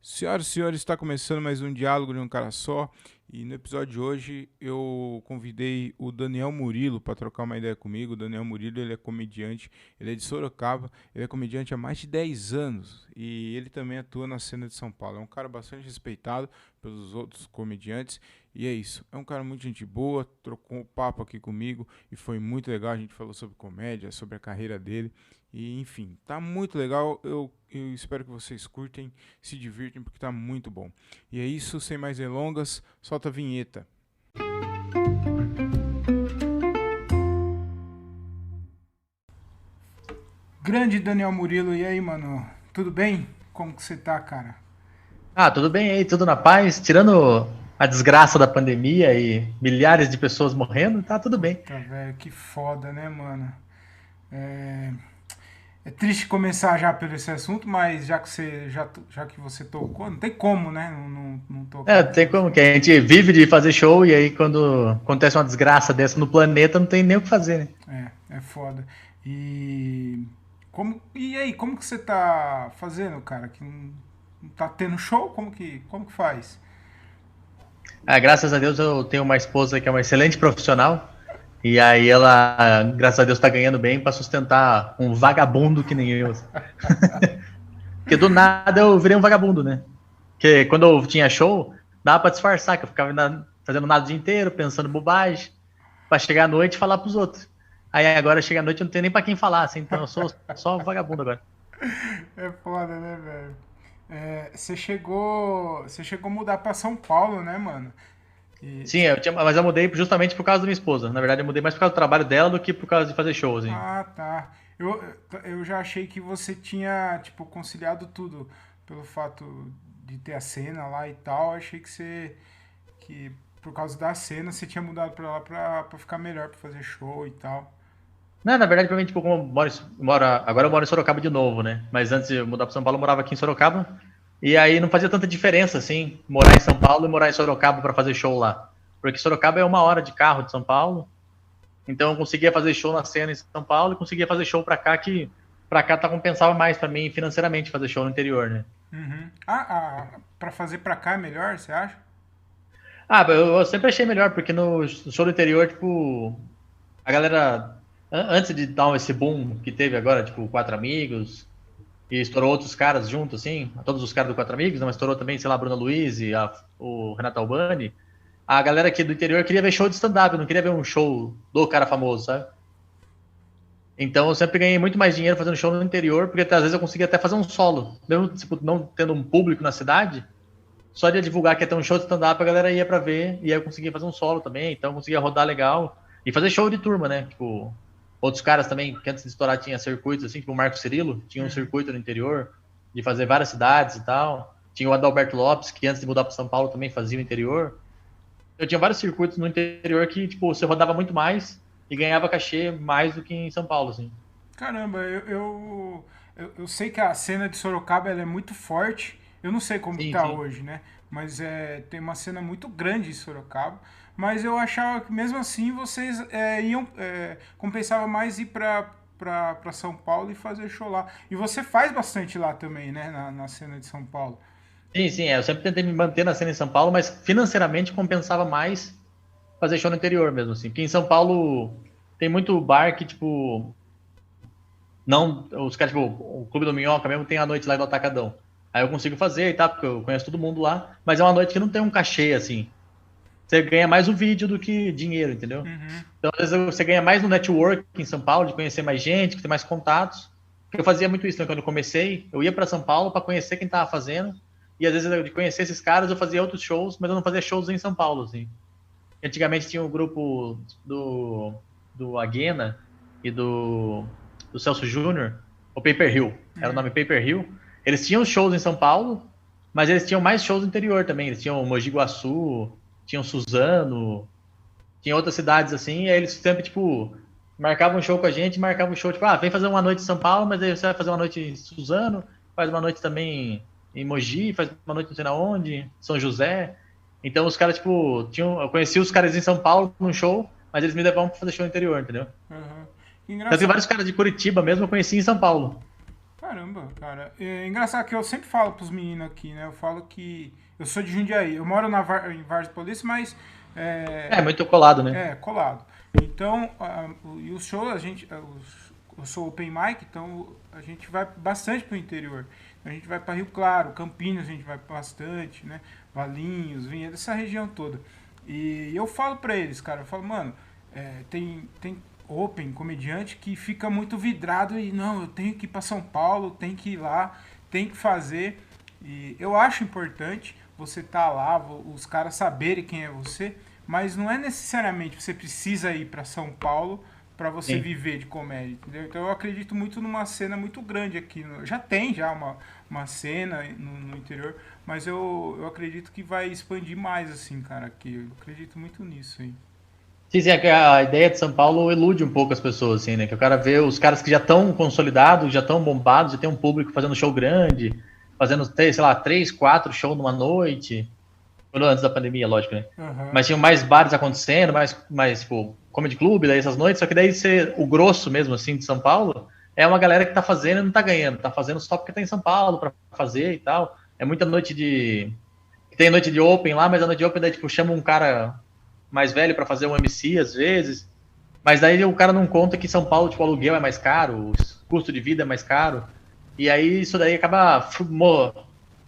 Senhoras e senhores, está começando mais um Diálogo de um Cara Só. E no episódio de hoje eu convidei o Daniel Murilo para trocar uma ideia comigo. O Daniel Murilo, ele é comediante, ele é de Sorocaba, ele é comediante há mais de 10 anos e ele também atua na cena de São Paulo. É um cara bastante respeitado pelos outros comediantes e é isso. É um cara muito gente boa, trocou um papo aqui comigo e foi muito legal. A gente falou sobre comédia, sobre a carreira dele e enfim, tá muito legal. Eu espero que vocês curtem, se divirtem porque tá muito bom. E é isso, sem mais delongas, solta a vinheta. Grande Daniel Murilo, e aí, mano? Tudo bem? Como que você tá, cara? Ah, tudo bem aí, tudo na paz. Tirando a desgraça da pandemia e milhares de pessoas morrendo, tá tudo bem. Puta, velho, que foda, né, mano? É, é triste começar já pelo esse assunto, mas já que você tocou, não tem como, né? Não É, tocar tem pelo como que assunto. a gente vive de fazer show e aí quando acontece uma desgraça dessa no planeta, não tem nem o que fazer, né? É foda. E e aí, como que você tá fazendo, cara? Que não tá tendo show? Como que faz? Ah, graças a Deus eu tenho uma esposa que é uma excelente profissional e aí ela, graças a Deus, tá ganhando bem pra sustentar um vagabundo que nem eu. Porque do nada eu virei um vagabundo, né? Porque quando eu tinha show, dava pra disfarçar, que eu ficava fazendo nada o dia inteiro, pensando bobagem, pra chegar à noite e falar pros outros. Aí agora chega à noite eu não tenho nem pra quem falar, assim, então eu sou só vagabundo agora. É foda, né, velho? Você chegou a mudar pra São Paulo, né, mano? E, Sim, mas eu mudei justamente por causa da minha esposa. Na verdade, eu mudei mais por causa do trabalho dela do que por causa de fazer show, assim. tá. Eu já achei que você tinha, tipo, conciliado tudo pelo fato de ter a cena lá e tal. Achei que por causa da cena, você tinha mudado pra lá pra ficar melhor, pra fazer show e tal. Não, na verdade, pra mim, tipo, como agora eu moro em Sorocaba de novo, né? Mas antes de eu mudar pra São Paulo, eu morava aqui em Sorocaba. E aí não fazia tanta diferença, assim, morar em São Paulo e morar em Sorocaba pra fazer show lá. Porque Sorocaba é 1 hora de carro de São Paulo. Então eu conseguia fazer show na cena em São Paulo e conseguia fazer show pra cá, que pra cá tá compensava mais pra mim financeiramente fazer show no interior, né? Uhum. Pra fazer pra cá é melhor, você acha? Ah, eu sempre achei melhor, porque no show do interior, tipo, a galera, antes de dar esse boom que teve agora, tipo, Quatro Amigos, e estourou outros caras junto, assim, todos os caras do Quatro Amigos, né, mas estourou também, sei lá, a Bruna Luiz e o Renato Albani, a galera aqui do interior queria ver show de stand-up, não queria ver um show do cara famoso, sabe? Então eu sempre ganhei muito mais dinheiro fazendo show no interior, porque às vezes eu conseguia até fazer um solo, mesmo tipo, não tendo um público na cidade, só de divulgar que ia ter um show de stand-up, a galera ia pra ver, e aí eu conseguia fazer um solo também, então eu conseguia rodar legal. E fazer show de turma, né? Tipo, outros caras também, que antes de estourar tinha circuitos, assim, tipo o Marco Cirilo, tinha um Uhum. circuito no interior, de fazer várias cidades e tal. Tinha o Adalberto Lopes, que antes de mudar para São Paulo também fazia o interior. Eu tinha vários circuitos no interior que, tipo, você rodava muito mais e ganhava cachê mais do que em São Paulo, assim. Caramba, eu sei que a cena de Sorocaba ela é muito forte. Eu não sei como que Sim, tá sim. hoje, né? Mas tem uma cena muito grande em Sorocaba. Mas eu achava que mesmo assim vocês compensava mais ir pra São Paulo e fazer show lá. E você faz bastante lá também, né? Na cena de São Paulo. Sim, sim, eu sempre tentei me manter na cena em São Paulo, mas financeiramente compensava mais fazer show no interior mesmo, assim. Porque em São Paulo tem muito bar que, tipo, não. Os caras, tipo, o Clube do Minhoca mesmo tem a noite lá do Atacadão. Aí eu consigo fazer e tal, porque eu conheço todo mundo lá, mas é uma noite que não tem um cachê, assim. Você ganha mais o vídeo do que dinheiro, entendeu? Uhum. Então, às vezes, você ganha mais no network em São Paulo, de conhecer mais gente, ter mais contatos. Eu fazia muito isso, né? Quando eu comecei, eu ia para São Paulo para conhecer quem tava fazendo, e às vezes, de conhecer esses caras, eu fazia outros shows, mas eu não fazia shows em São Paulo, assim. Antigamente tinha um grupo do Aguena e do Celso Júnior, o Paper Hill, era o nome Paper Hill. Eles tinham shows em São Paulo, mas eles tinham mais shows no interior também. Eles tinham Mogi Guaçu, tinham Suzano, tinha outras cidades assim, e aí eles sempre, tipo, marcavam um show com a gente, marcavam um show, tipo, vem fazer uma noite em São Paulo, mas aí você vai fazer uma noite em Suzano, faz uma noite também em Mogi, faz uma noite não sei na onde, São José. Então os caras, tipo, eu conheci os caras em São Paulo num show, mas eles me levavam pra fazer show no interior, entendeu? Uhum. Então tem Engraçado. vários caras de Curitiba mesmo, eu conheci em São Paulo. Caramba, cara. É engraçado que eu sempre falo pros meninos aqui, né? Eu falo que eu sou de Jundiaí. Eu moro em Várzea Paulista, mas É, muito colado, né? colado. Então, e os shows, eu sou open mic, então a gente vai bastante pro interior. A gente vai para Rio Claro, Campinas a gente vai bastante, né? Valinhos, Vinhedo, essa região toda. E eu falo pra eles, cara, eu falo, mano, tem open, comediante, que fica muito vidrado e não, eu tenho que ir pra São Paulo, tenho que ir lá, tenho que fazer. E eu acho importante você tá lá, os caras saberem quem é você, mas não é necessariamente você precisa ir para São Paulo para você Sim. viver de comédia, entendeu? Então eu acredito muito numa cena muito grande aqui. Já tem já uma cena no interior, mas eu acredito que vai expandir mais, assim, cara, aqui. Eu acredito muito nisso aí. Sim, sim, é que a ideia de São Paulo ilude um pouco as pessoas, assim, né? Que o cara vê os caras que já estão consolidados, já estão bombados, já tem um público fazendo show grande, fazendo, sei lá, 3, 4 shows numa noite. Quando antes da pandemia, lógico, né? Aham. Mas tinham mais bares acontecendo, mais tipo, comedy club, daí essas noites, só que daí o grosso mesmo, assim, de São Paulo, é uma galera que tá fazendo e não tá ganhando, tá fazendo só porque tá em São Paulo pra fazer e tal. É muita noite de. Tem noite de open lá, mas a noite de open daí, tipo, chama um cara mais velho pra fazer um MC às vezes. Mas daí o cara não conta que São Paulo, tipo, o aluguel é mais caro, o custo de vida é mais caro. E aí isso daí acaba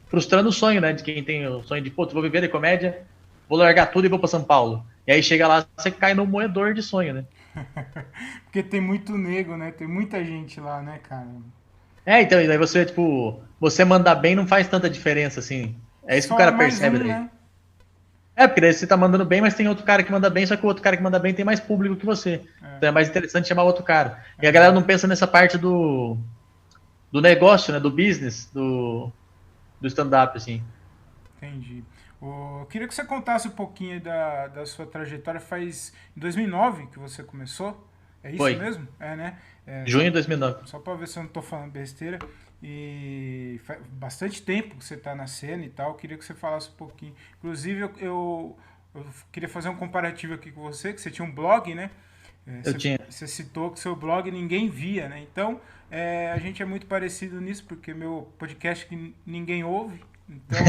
frustrando o sonho, né? De quem tem o sonho de, pô, vou viver de comédia, vou largar tudo e vou para São Paulo. E aí chega lá, você cai no moedor de sonho, né? Porque tem muito nego, né? Tem muita gente lá, né, cara? É, então, e daí você, tipo, você mandar bem não faz tanta diferença, assim. É isso que o Só é cara mais percebe um, daí. né? É, porque daí você tá mandando bem, mas tem outro cara que manda bem, só que o outro cara que manda bem tem mais público que você. É. Então é mais interessante chamar outro cara. E a galera Aham. não pensa nessa parte do negócio, né? Do business, do stand-up, assim. Entendi. Eu queria que você contasse um pouquinho aí da sua trajetória. Faz em 2009 que você começou? É isso Foi. mesmo? É, né? É, Junho de 2009. só para ver se eu não tô falando besteira. E faz bastante tempo que você tá na cena e tal. Eu queria que você falasse um pouquinho. Inclusive, eu queria fazer um comparativo aqui com você, que você tinha um blog, né? Eu tinha. Você citou que seu blog ninguém via, né? Então, a gente é muito parecido nisso, porque meu podcast que ninguém ouve. Então,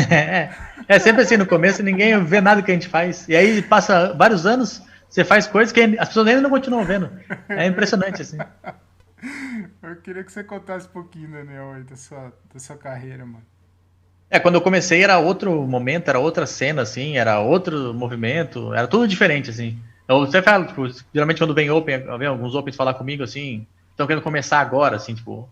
É sempre assim, no começo ninguém vê nada que a gente faz. E aí passa vários anos, você faz coisas que as pessoas ainda não continuam vendo. É impressionante, assim. eu queria que você contasse um pouquinho, Daniel, aí, da sua carreira, mano. É, quando eu comecei era outro momento, era outra cena, assim, era outro movimento, era tudo diferente, assim. Eu você fala, tipo, geralmente quando vem Open, vem alguns Opens falar comigo, assim, estão querendo começar agora, assim, tipo,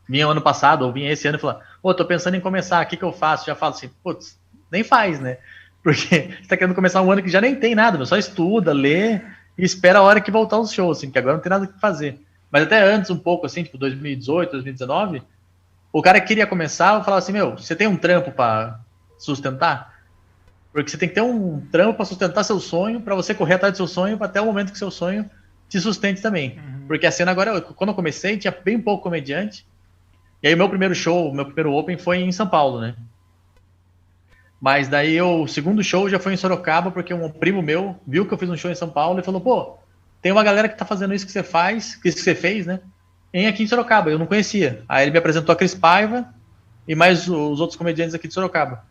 vinha ano passado, ou vinha esse ano e falar, pô, tô pensando em começar, o que que eu faço? Já falo assim, putz, nem faz, né? Porque você tá querendo começar um ano que já nem tem nada, só estuda, lê e espera a hora que voltar os shows, assim, que agora não tem nada o que fazer. Mas até antes, um pouco, assim, tipo, 2018, 2019, o cara que queria começar, eu falava assim, meu, você tem um trampo para sustentar? Porque você tem que ter um trampo para sustentar seu sonho, para você correr atrás do seu sonho, até o momento que seu sonho te sustente também. Uhum. Porque a cena agora, quando eu comecei, tinha bem pouco comediante. E aí o meu primeiro show, meu primeiro open foi em São Paulo, né? Mas daí o segundo show já foi em Sorocaba, porque um primo meu viu que eu fiz um show em São Paulo e falou, pô, tem uma galera que tá fazendo isso que você faz, isso que você fez, né? Em aqui em Sorocaba, eu não conhecia. Aí ele me apresentou a Cris Paiva e mais os outros comediantes aqui de Sorocaba.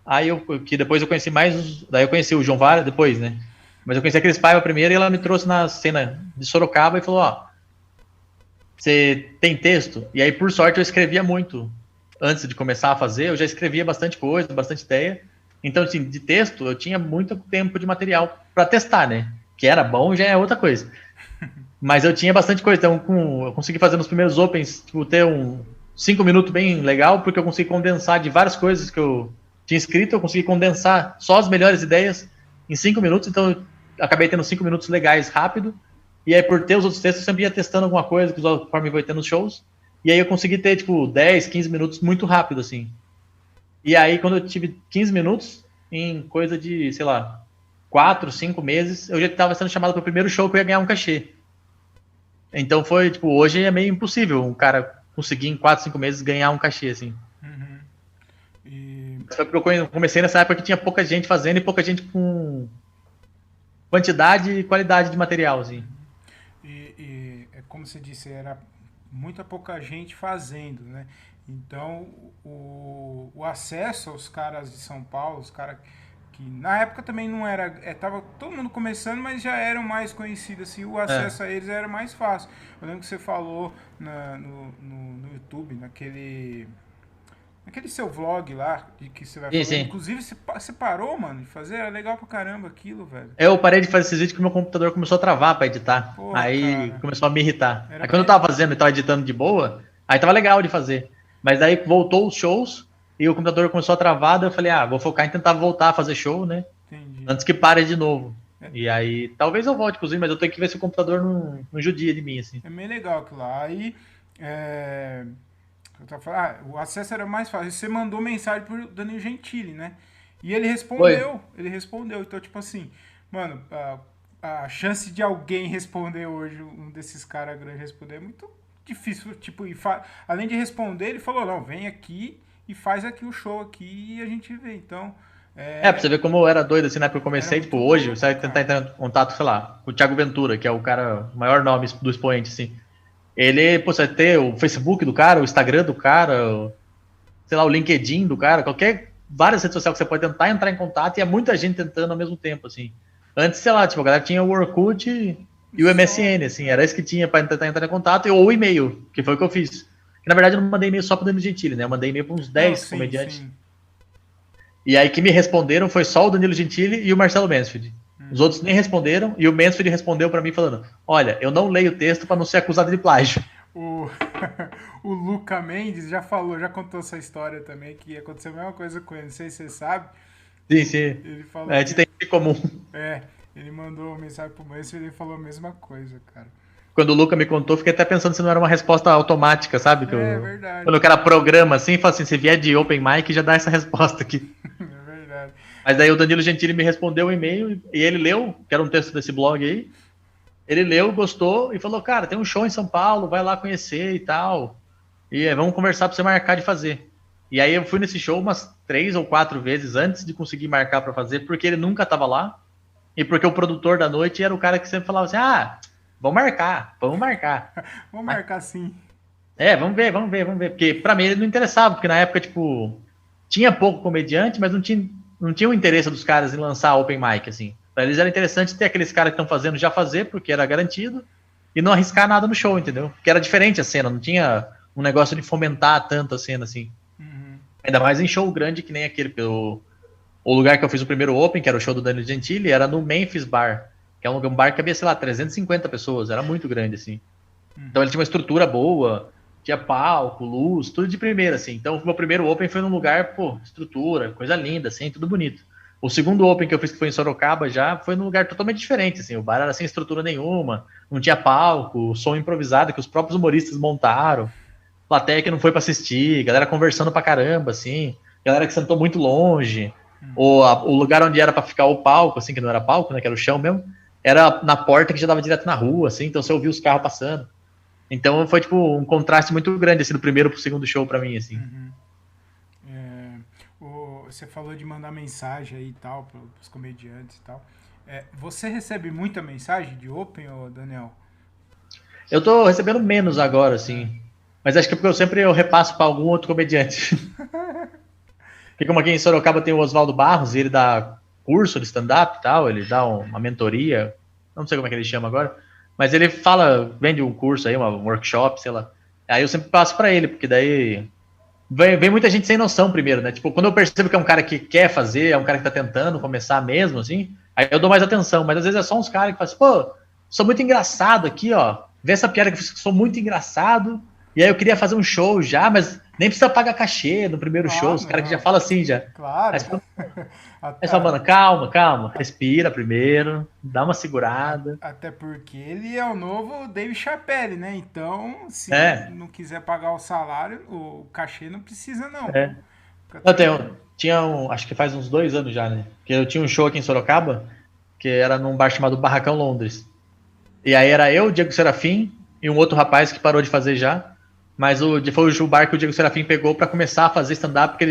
Aí que depois eu conheci mais, daí eu conheci o João Vara depois, né? Mas eu conheci a Cris Paiva primeiro e ela me trouxe na cena de Sorocaba e falou, ó, você tem texto? E aí, por sorte, eu escrevia muito. Antes de começar a fazer, eu já escrevia bastante coisa, bastante ideia. Então, assim, de texto, eu tinha muito tempo de material para testar, né? Que era bom já é outra coisa. Mas eu tinha bastante coisa. Então, eu consegui fazer nos primeiros Opens, tipo, ter 5 minutos bem legal, porque eu consegui condensar de várias coisas que eu tinha escrito, eu consegui condensar só as melhores ideias em 5 minutos. Então, eu acabei tendo 5 minutos legais rápido. E aí, por ter os outros textos, eu sempre ia testando alguma coisa, conforme vai tendo nos shows. E aí eu consegui ter, tipo, 10, 15 minutos muito rápido, assim. E aí, quando eu tive 15 minutos, em coisa de, sei lá, 4, 5 meses, eu já estava sendo chamado para o primeiro show que eu ia ganhar um cachê. Então foi, tipo, hoje é meio impossível um cara conseguir em 4, 5 meses ganhar um cachê, assim. Uhum. E, Foi porque eu comecei nessa época que tinha pouca gente fazendo e pouca gente com quantidade e qualidade de material, assim. e é como você disse, era muita pouca gente fazendo, né? Então, o acesso aos caras de São Paulo, os caras que na época também não era, tava todo mundo começando, mas já eram mais conhecidos, assim, o É. acesso a eles era mais fácil. Eu lembro que você falou no YouTube, naquele seu vlog lá, de que você vai Sim, falando. sim. Inclusive, você parou, mano, de fazer, era legal pra caramba aquilo, velho. Eu parei de fazer esses vídeos que meu computador começou a travar pra editar. Porra, Aí cara, começou a me irritar. era Aí quando eu bem. tava fazendo e tava editando de boa, aí tava legal de fazer. Mas daí voltou os shows e o computador começou a travar, daí eu falei, vou focar em tentar voltar a fazer show, né? Entendi. Antes que pare de novo. É, E aí, talvez eu volte, inclusive, mas eu tenho que ver se o computador não judia de mim, assim. é meio legal aquilo lá. Aí, eu tava falando, o acesso era mais fácil. Você mandou mensagem pro Danilo Gentili, né? E ele Foi. respondeu. Ele respondeu. Então, tipo assim, mano, a chance de alguém responder hoje, um desses caras grandes responder, é muito difícil. Tipo, além de responder, ele falou, não, vem aqui e faz aqui o show aqui e a gente vê. Então, Pra você ver como eu era doido, assim, na época que eu era comecei, tipo, muito hoje, você louco, vai tentar cara. entrar em contato, sei lá, com o Thiago Ventura, que é o cara, o maior nome do expoente, assim. Ele, pô, você vai ter o Facebook do cara, o Instagram do cara, sei lá, o LinkedIn do cara, várias redes sociais que você pode tentar entrar em contato e é muita gente tentando ao mesmo tempo, assim. Antes, sei lá, tipo, a galera tinha o Orkut e o Só. MSN, assim, era isso que tinha para tentar entrar em contato, ou o e-mail, que foi o que eu fiz. Que, na verdade, eu não mandei e-mail só pro Danilo Gentili, né? Eu mandei e-mail para uns Não, 10 sim, comediantes. sim. E aí que me responderam foi só o Danilo Gentili e o Marcelo Mansfield. Os outros nem responderam, e o Mansfield respondeu para mim falando: Olha, eu não leio o texto para não ser acusado de plágio. O, o Luca Mendes já falou, já contou essa história também, que aconteceu a mesma coisa com ele, não sei se você sabe. Sim, sim. Ele falou A gente que. tem em comum. É, ele mandou uma mensagem pro Mansfield e ele falou a mesma coisa, cara. Quando o Luca me contou, fiquei até pensando se não era uma resposta automática, sabe? É Quando verdade, o cara programa assim, fala assim: se vier de open mic, já dá essa resposta aqui. é verdade. Mas daí o Danilo Gentili me respondeu o e-mail e ele leu, que era um texto desse blog aí. Ele leu, gostou e falou: Cara, tem um show em São Paulo, vai lá conhecer e tal. E vamos conversar pra você marcar de fazer. E aí eu fui nesse show umas 3 ou 4 vezes antes de conseguir marcar pra fazer, porque ele nunca tava lá. E porque o produtor da noite era o cara que sempre falava assim: vamos marcar, vamos marcar. Vamos marcar sim. Vamos ver, vamos ver, vamos ver. Porque pra mim ele não interessava, porque na época, tipo, tinha pouco comediante, mas não tinha o interesse dos caras em lançar open mic, assim. Pra eles era interessante ter aqueles caras que estão fazendo já fazer, porque era garantido, e não arriscar nada no show, entendeu? Porque era diferente a cena, não tinha um negócio de fomentar tanto a cena, assim. Uhum. Ainda mais em show grande que nem aquele. O lugar que eu fiz o primeiro open, que era o show do Danilo Gentili, era no Memphis Bar, que é um bar que cabia, sei lá, 350 pessoas, era muito grande, assim. Então ele tinha uma estrutura boa, tinha palco, luz, tudo de primeira, assim. Então o meu primeiro Open foi num lugar, pô, estrutura, coisa linda, assim, tudo bonito. O segundo Open que eu fiz, que foi em Sorocaba, já foi num lugar totalmente diferente, assim. O bar era sem estrutura nenhuma, não tinha palco, som improvisado que os próprios humoristas montaram, plateia que não foi pra assistir, galera conversando pra caramba, assim, galera que sentou muito longe. O lugar onde era pra ficar o palco, assim, que não era palco, né, que era o chão mesmo, era na porta que já dava direto na rua, assim, então você ouvia os carros passando. Então foi tipo um contraste muito grande assim do primeiro pro segundo show pra mim assim. Uhum. É, você falou de mandar mensagem aí e tal, pros comediantes e tal. Você recebe muita mensagem de Open, ô Daniel? Eu tô recebendo menos agora assim, mas acho que é porque eu repasso pra algum outro comediante. Porque como aqui em Sorocaba tem o Oswaldo Barros, e ele dá curso de stand-up e tal, ele dá uma mentoria, não sei como é que ele chama agora, mas ele fala, vende um curso aí, um workshop, sei lá. Aí eu sempre passo pra ele, porque daí vem muita gente sem noção primeiro, né? Tipo, quando eu percebo que é um cara que quer fazer, é um cara que tá tentando começar mesmo, assim, aí eu dou mais atenção. Mas às vezes é só uns caras que falam assim, pô, sou muito engraçado aqui, ó. Vê essa piada que eu fiz que sou muito engraçado. E aí eu queria fazer um show já, mas nem precisa pagar cachê no primeiro show. Ah, Os caras que já não. falam assim já. Aí Claro. você fala, Até, mano, calma, calma. Respira primeiro, dá uma segurada. até porque ele é o novo Dave Chappelle, né? Então, se É, não quiser pagar o salário, o cachê não precisa, não. é. Fica Eu tranquilo. acho que faz uns 2 anos já, né? Que eu tinha um show aqui em Sorocaba, que era num bar chamado Barracão Londres. E aí era eu, o Diego Serafim e um outro rapaz que parou de fazer já. Mas foi o bar que o Diego Serafim pegou para começar a fazer stand-up, porque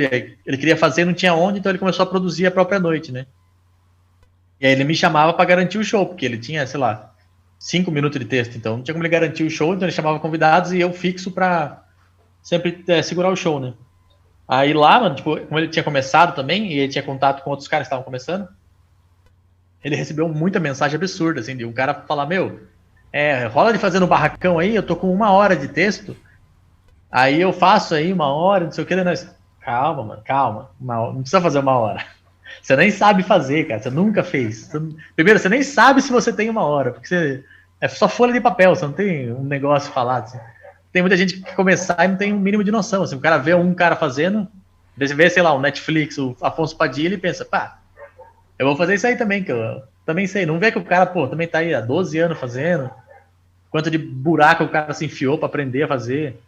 ele queria fazer e não tinha onde, então ele começou a produzir a própria noite, né? E aí ele me chamava para garantir o show, porque ele tinha, sei lá, 5 minutos de texto, então não tinha como ele garantir o show, então ele chamava convidados e eu fixo pra sempre segurar o show, né? Aí lá, mano, tipo, como ele tinha começado também, e ele tinha contato com outros caras que estavam começando, ele recebeu muita mensagem absurda, assim, de um cara falar, meu, rola de fazer no barracão aí, eu tô com 1 hora de texto, aí eu faço aí 1 hora, não sei o que, nós... Calma, mano, calma, não precisa fazer 1 hora. Você nem sabe fazer, cara, você nunca fez. Primeiro, você nem sabe se você tem 1 hora, porque você... é só folha de papel, você não tem um negócio falado, assim. Tem muita gente que quer começar e não tem um mínimo de noção, assim, o cara vê um cara fazendo, vê, sei lá, o Netflix, o Afonso Padilha, e pensa, pá, eu vou fazer isso aí também, que eu também sei. Não vê que o cara, pô, também tá aí há 12 anos fazendo. Quanto de buraco o cara se enfiou pra aprender a fazer.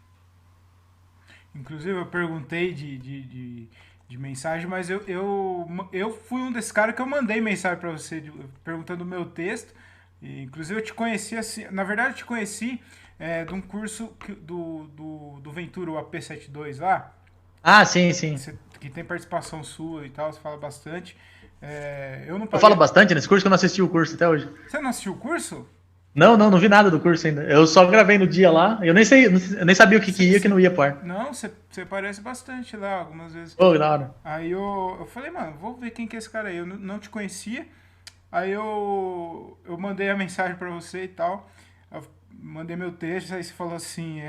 Inclusive, eu perguntei de mensagem, mas eu fui um desses caras que eu mandei mensagem pra você perguntando o meu texto. E, inclusive, eu te conheci assim. Na verdade, eu te conheci de um curso do Ventura, o AP72 lá. Ah, sim, sim. Que tem participação sua e tal, você fala bastante. Eu não Eu paguei... falo bastante nesse curso, que eu não assisti o curso até hoje. Você não assistiu o curso? Não vi nada do curso ainda. Eu só gravei no dia lá. Eu nem sabia o que ia, que não ia pro ar. Não, você aparece bastante lá algumas vezes. Pô, da hora. Aí eu falei, mano, vou ver quem que é esse cara aí. Eu não te conhecia. Aí eu mandei a mensagem pra você e tal. Eu mandei meu texto, aí você falou assim,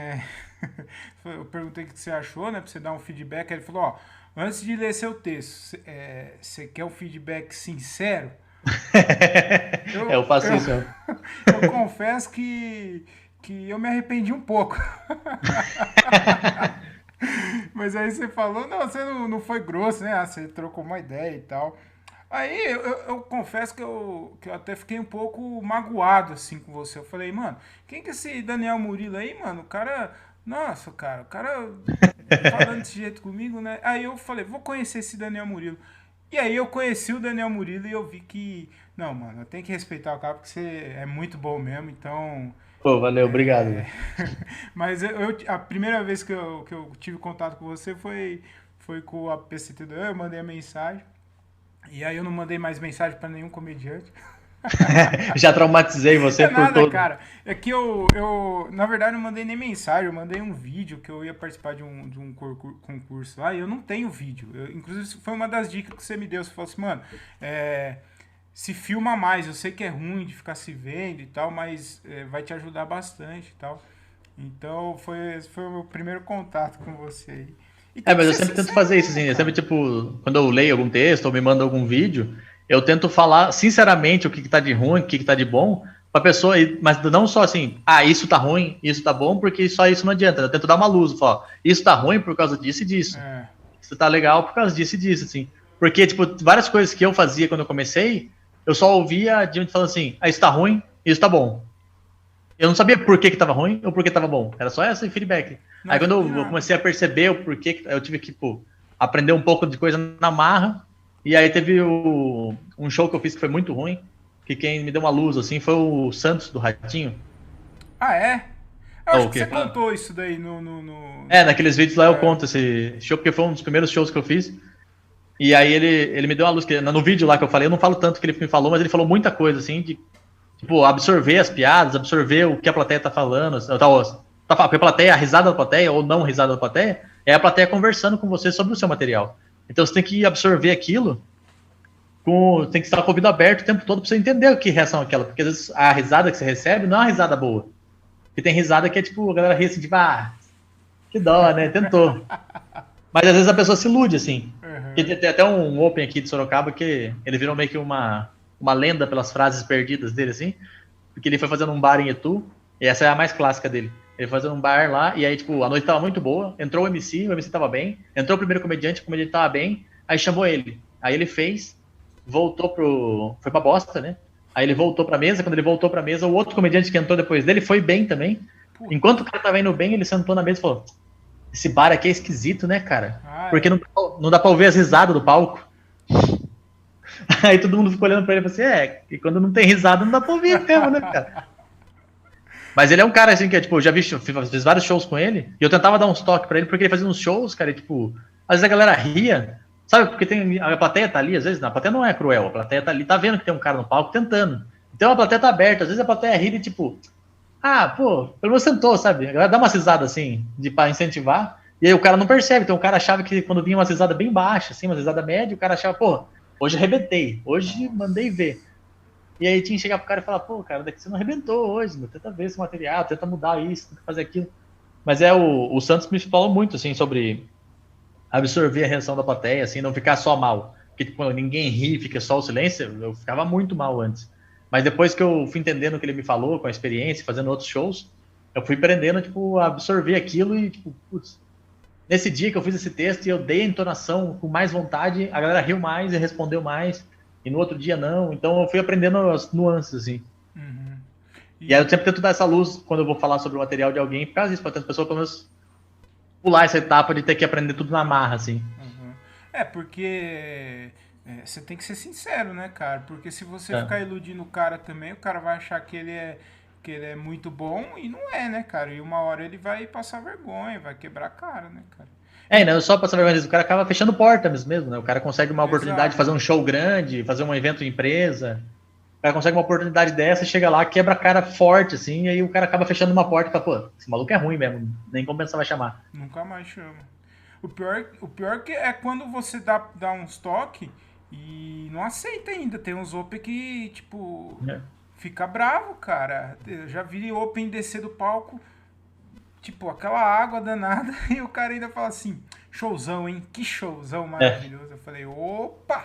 eu perguntei o que você achou, né, pra você dar um feedback. Aí ele falou, ó, antes de ler seu texto, você quer um feedback sincero? Eu faço isso. Eu confesso que eu me arrependi um pouco. Mas aí você falou, não, você não foi grosso, né? Você trocou uma ideia e tal. Aí eu confesso que eu até fiquei um pouco magoado assim com você. Eu falei, mano, quem que é esse Daniel Murilo aí, mano? O cara. Nossa, cara, o cara falando desse jeito comigo, né? Aí eu falei, vou conhecer esse Daniel Murilo. E aí eu conheci o Daniel Murilo e eu vi que. Não, mano, eu tenho que respeitar o cara porque você é muito bom mesmo, então. Pô, valeu, obrigado. Mas a primeira vez que eu tive contato com você foi com a PCT2, eu mandei a mensagem. E aí eu não mandei mais mensagem pra nenhum comediante. Já traumatizei você por Nada, todo. cara. É que na verdade, não mandei nem mensagem. Eu mandei um vídeo que eu ia participar de um concurso lá e eu não tenho vídeo. Inclusive, foi uma das dicas que você me deu. Você falou assim, mano, se filma mais. Eu sei que é ruim de ficar se vendo e tal, mas vai te ajudar bastante e tal. Então, esse foi o meu primeiro contato com você aí. Mas eu sempre tento fazer isso, assim. Eu sempre, tipo, quando eu leio algum texto ou me manda algum vídeo, eu tento falar sinceramente o que tá de ruim, o que tá de bom, pra pessoa, mas não só assim, isso tá ruim, isso tá bom, porque só isso não adianta. Eu tento dar uma luz, falar, isso tá ruim por causa disso e disso. Isso tá legal por causa disso e disso, assim. Porque, tipo, várias coisas que eu fazia quando eu comecei, eu só ouvia de gente falando assim, isso tá ruim, isso tá bom. Eu não sabia por que tava ruim ou por que tava bom. Era só esse feedback. Aí quando eu comecei a perceber o porquê, eu tive que, tipo, aprender um pouco de coisa na marra. E aí teve um show que eu fiz que foi muito ruim, que quem me deu uma luz, assim, foi o Santos, do Ratinho. Ah, é? Eu acho que você contou isso daí no... naqueles vídeos lá eu conto esse show, porque foi um dos primeiros shows que eu fiz. E aí ele me deu uma luz, que no vídeo lá que eu falei, eu não falo tanto que ele me falou, mas ele falou muita coisa, assim, de tipo, absorver as piadas, absorver o que a plateia tá falando, porque a plateia, a risada da plateia, ou não risada da plateia, é a plateia conversando com você sobre o seu material. Então você tem que absorver aquilo, tem que estar com o ouvido aberto o tempo todo pra você entender que reação é aquela, porque às vezes a risada que você recebe não é uma risada boa. Porque tem risada que é tipo, a galera ri assim, tipo, que dó, né, tentou. Mas às vezes a pessoa se ilude, assim. Uhum. Tem até um Open aqui de Sorocaba que ele virou meio que uma lenda pelas frases perdidas dele, assim, porque ele foi fazendo um bar em Itu, e essa é a mais clássica dele. Ele foi fazendo um bar lá, e aí, tipo, a noite tava muito boa, entrou o MC tava bem, entrou o primeiro comediante, o comediante tava bem, aí chamou ele. Aí ele fez, foi pra bosta, né? Aí ele voltou pra mesa, quando ele voltou pra mesa, o outro comediante que entrou depois dele foi bem também. Enquanto o cara tava indo bem, ele sentou na mesa e falou, esse bar aqui é esquisito, né, cara? Porque não dá pra ouvir as risadas do palco. Aí todo mundo ficou olhando pra ele e falou assim, e quando não tem risada não dá pra ouvir mesmo, né, cara? Mas ele é um cara, assim, que é, tipo, eu já fiz vários shows com ele, e eu tentava dar uns toques pra ele, porque ele fazia uns shows, cara, e, tipo, às vezes a galera ria, sabe, porque a plateia tá ali, às vezes, a plateia não é cruel, a plateia tá ali, tá vendo que tem um cara no palco tentando. Então a plateia tá aberta, às vezes a plateia ri de tipo, pô, pelo menos sentou, sabe? A galera dá uma risada assim, pra incentivar, e aí o cara não percebe, então o cara achava que quando vinha uma risada bem baixa, assim, uma risada média, o cara achava, pô, hoje arrebentei, hoje mandei ver. E aí tinha que chegar pro cara e falar, pô, cara, daqui você não arrebentou hoje, meu, tenta ver esse material, tenta mudar isso, tenta fazer aquilo. Mas o Santos me falou muito, assim, sobre absorver a reação da plateia, assim, não ficar só mal. Porque tipo, quando ninguém ri, fica só o silêncio, eu ficava muito mal antes. Mas depois que eu fui entendendo o que ele me falou, com a experiência, fazendo outros shows, eu fui aprendendo, tipo, a absorver aquilo e, tipo, putz, nesse dia que eu fiz esse texto e eu dei a entonação com mais vontade, a galera riu mais e respondeu mais, e no outro dia não. Então eu fui aprendendo as nuances, assim. Uhum. E aí eu sempre tento dar essa luz quando eu vou falar sobre o material de alguém, por causa disso, pra ter pessoa pelo menos pular essa etapa de ter que aprender tudo na marra, assim. Uhum. Porque você tem que ser sincero, né, cara? Porque se você É. ficar iludindo o cara também, o cara vai achar que ele é muito bom e não é, né, cara? E uma hora ele vai passar vergonha, vai quebrar a cara, né, cara? E não só pra saber, mas o cara acaba fechando portas mesmo, né? O cara consegue uma oportunidade de fazer Exato. um show grande, fazer um evento de empresa. O cara consegue uma oportunidade dessa, chega lá, quebra a cara forte, assim, e aí o cara acaba fechando uma porta e fala, pô, esse maluco é ruim mesmo, nem compensa vai chamar. Nunca mais chama. O pior que é quando você dá uns toques e não aceita ainda. Tem uns open que, tipo, É. fica bravo, cara. Eu já vi open descer do palco, tipo, aquela água danada, e o cara ainda fala assim, showzão, hein? Que showzão É. maravilhoso. Eu falei, opa,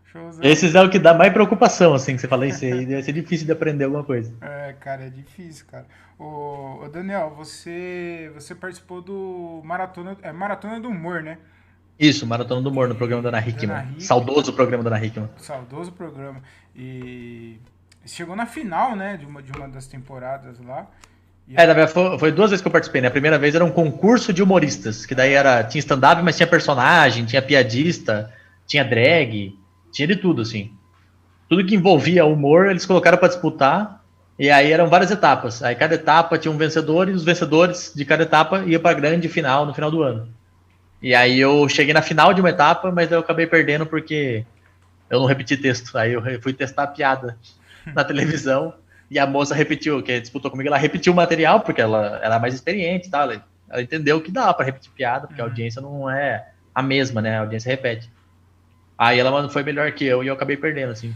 showzão. Esses é o que dá mais preocupação, assim, que você fala, isso aí deve ser difícil de aprender alguma coisa. É, cara, é difícil, cara. Ô Daniel, você participou do Maratona do Humor, né? Isso, Maratona do Humor no programa da Ana Da Ana Hickman. Hickman, Saudoso programa da Ana Hickman. saudoso programa. E chegou na final, né, de uma das temporadas lá. E Na verdade, foi 2 vezes que eu participei, né? A primeira vez era um concurso de humoristas, que daí tinha stand-up, mas tinha personagem, tinha piadista, tinha drag, tinha de tudo, assim. Tudo que envolvia humor, eles colocaram para disputar, e aí eram várias etapas. Aí cada etapa tinha um vencedor, e os vencedores de cada etapa iam para a grande final no final do ano. E aí eu cheguei na final de uma etapa, mas eu acabei perdendo porque eu não repeti texto. Aí eu fui testar a piada na televisão, e a moça repetiu, que disputou comigo, ela repetiu o material, porque ela era mais experiente, tá? Ela entendeu que dá para repetir piada, porque a audiência não é a mesma, né? A audiência repete. Aí ela foi melhor que eu e eu acabei perdendo, assim.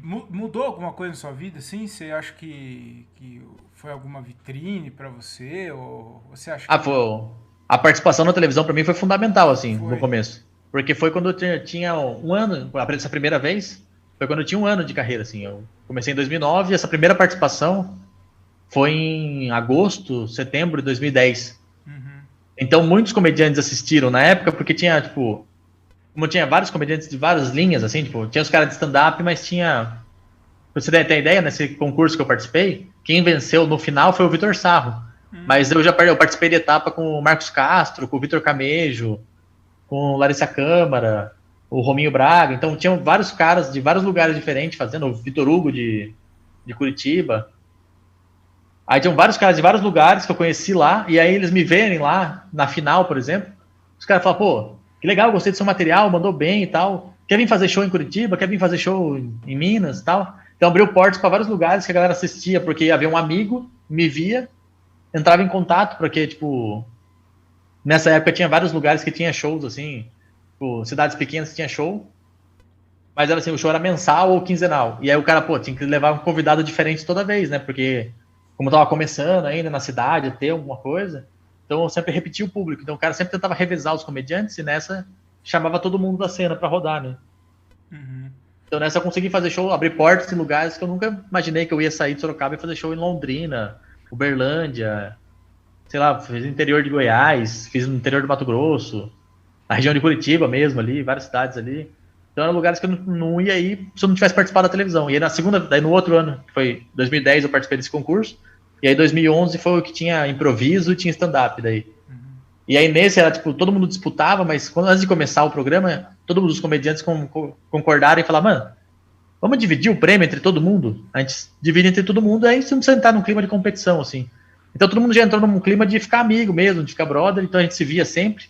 mudou alguma coisa na sua vida, assim? Você acha que foi alguma vitrine pra você? Ou você acha que A participação na televisão para mim foi fundamental, assim, no foi? começo. Porque foi quando eu tinha um ano, essa primeira vez, foi quando eu tinha um ano de carreira, assim. Eu comecei em 2009 e essa primeira participação foi em agosto, setembro de 2010. Uhum. Então muitos comediantes assistiram na época porque tinha, tipo, como tinha vários comediantes de várias linhas, assim, tipo, tinha os caras de stand-up, mas tinha. Pra você ter ideia, nesse concurso que eu participei, quem venceu no final foi o Vitor Sarro. Mas eu participei de etapa com o Marcos Castro, com o Vitor Camejo, com Larissa Câmara, o Rominho Braga. Então tinham vários caras de vários lugares diferentes fazendo, o Vitor Hugo de Curitiba. Aí tinham vários caras de vários lugares que eu conheci lá, e aí eles me verem lá, na final, por exemplo, os caras falam, pô, que legal, gostei do seu material, mandou bem e tal. Quer vir fazer show em Curitiba? Quer vir fazer show em Minas e tal? Então abriu portas para vários lugares que a galera assistia, porque havia um amigo, me via, entrava em contato, porque, tipo, nessa época tinha vários lugares que tinha shows, assim, tipo, cidades pequenas que tinha show, mas era assim, o show era mensal ou quinzenal. E aí o cara, pô, tinha que levar um convidado diferente toda vez, né? Porque, como tava começando ainda na cidade, ter alguma coisa, então eu sempre repetia o público. Então o cara sempre tentava revezar os comediantes e nessa chamava todo mundo da cena para rodar, né? Uhum. Então nessa eu consegui fazer show, abrir portas em lugares que eu nunca imaginei que eu ia sair de Sorocaba e fazer show em Londrina, Uberlândia, sei lá, fiz no interior de Goiás, fiz no interior do Mato Grosso, na região de Curitiba mesmo ali, várias cidades ali. Então eram lugares que eu não ia ir se eu não tivesse participado da televisão. E aí daí no outro ano, que foi 2010, eu participei desse concurso. E aí 2011 foi o que tinha improviso e tinha stand-up daí. E aí nesse era tipo, todo mundo disputava, mas antes de começar o programa, todos os comediantes concordaram e falaram, mano, vamos dividir o prêmio entre todo mundo? A gente divide entre todo mundo, aí você não precisa entrar num clima de competição, assim. Então todo mundo já entrou num clima de ficar amigo mesmo, de ficar brother, então a gente se via sempre.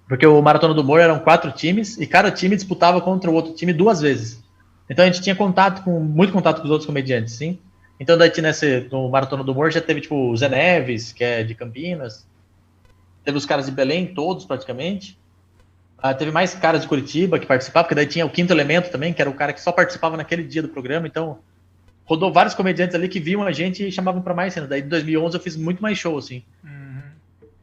Porque o Maratona do Humor eram 4 times, e cada time disputava contra o outro time 2 vezes. Então a gente tinha muito contato com os outros comediantes, sim. Então daí no Maratona do Humor já teve tipo o Zé Neves, que é de Campinas, teve os caras de Belém, todos praticamente. Teve mais caras de Curitiba que participavam, porque daí tinha o Quinto Elemento também, que era o cara que só participava naquele dia do programa, então rodou vários comediantes ali que viam a gente e chamavam pra mais cena. Daí em 2011 eu fiz muito mais show, assim.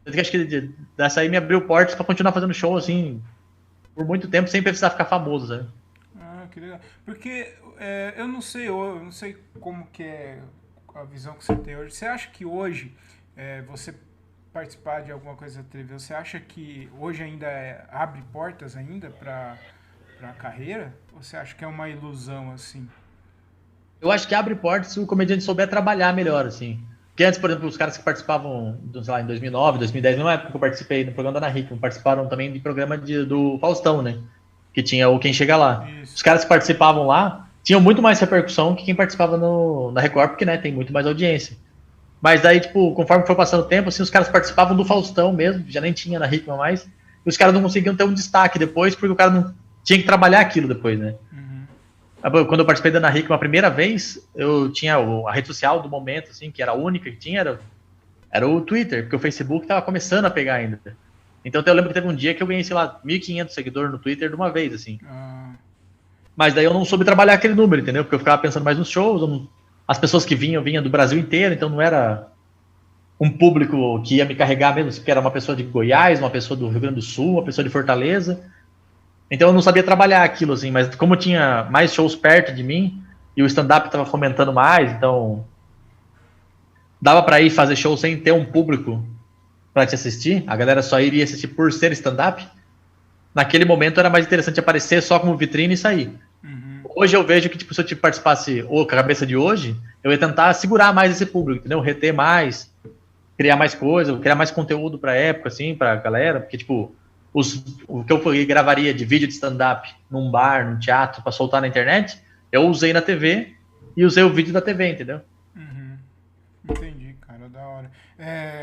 Eu acho que dessa aí me abriu portas pra continuar fazendo show, assim, por muito tempo, sem precisar ficar famoso, sabe? Ah, que legal. Porque eu não sei como que é a visão que você tem hoje. Você acha que hoje você participar de alguma coisa da TV, você acha que hoje ainda abre portas ainda para a carreira? Ou você acha que é uma ilusão assim? Eu acho que abre portas se o comediante souber trabalhar melhor, assim. Porque antes, por exemplo, os caras que participavam, sei lá, em 2009, 2010, numa época que eu participei no programa da Ana Hickman, participaram também de programa do Faustão, né? Que tinha o Quem Chega Lá. Isso. Os caras que participavam lá tinham muito mais repercussão que quem participava na Record, porque, né, tem muito mais audiência. Mas daí, tipo, conforme foi passando o tempo, assim, os caras participavam do Faustão mesmo, já nem tinha na Hickman mais, e os caras não conseguiam ter um destaque depois, porque o cara não tinha que trabalhar aquilo depois, né? Quando eu participei da Ana Hickman a primeira vez, eu tinha a rede social do momento, assim, que era a única que tinha, era o Twitter, porque o Facebook tava começando a pegar ainda. Então eu lembro que teve um dia que eu ganhei, sei lá, 1.500 seguidores no Twitter de uma vez, assim. Mas daí eu não soube trabalhar aquele número, entendeu? Porque eu ficava pensando mais nos shows, as pessoas que vinham do Brasil inteiro, então não era um público que ia me carregar mesmo, porque era uma pessoa de Goiás, uma pessoa do Rio Grande do Sul, uma pessoa de Fortaleza. Então eu não sabia trabalhar aquilo, assim, mas como tinha mais shows perto de mim e o stand-up estava fomentando mais, então dava para ir fazer show sem ter um público para te assistir, a galera só iria assistir por ser stand-up. Naquele momento era mais interessante aparecer só como vitrine e sair. Hoje eu vejo que, tipo, se eu participasse com a cabeça de hoje, eu ia tentar segurar mais esse público, entendeu? Reter mais, criar mais coisa, criar mais conteúdo pra época, assim, pra galera, porque, tipo, o que eu gravaria de vídeo de stand-up num bar, num teatro, pra soltar na internet, eu usei na TV e usei o vídeo da TV, entendeu? Entendi, cara, da hora.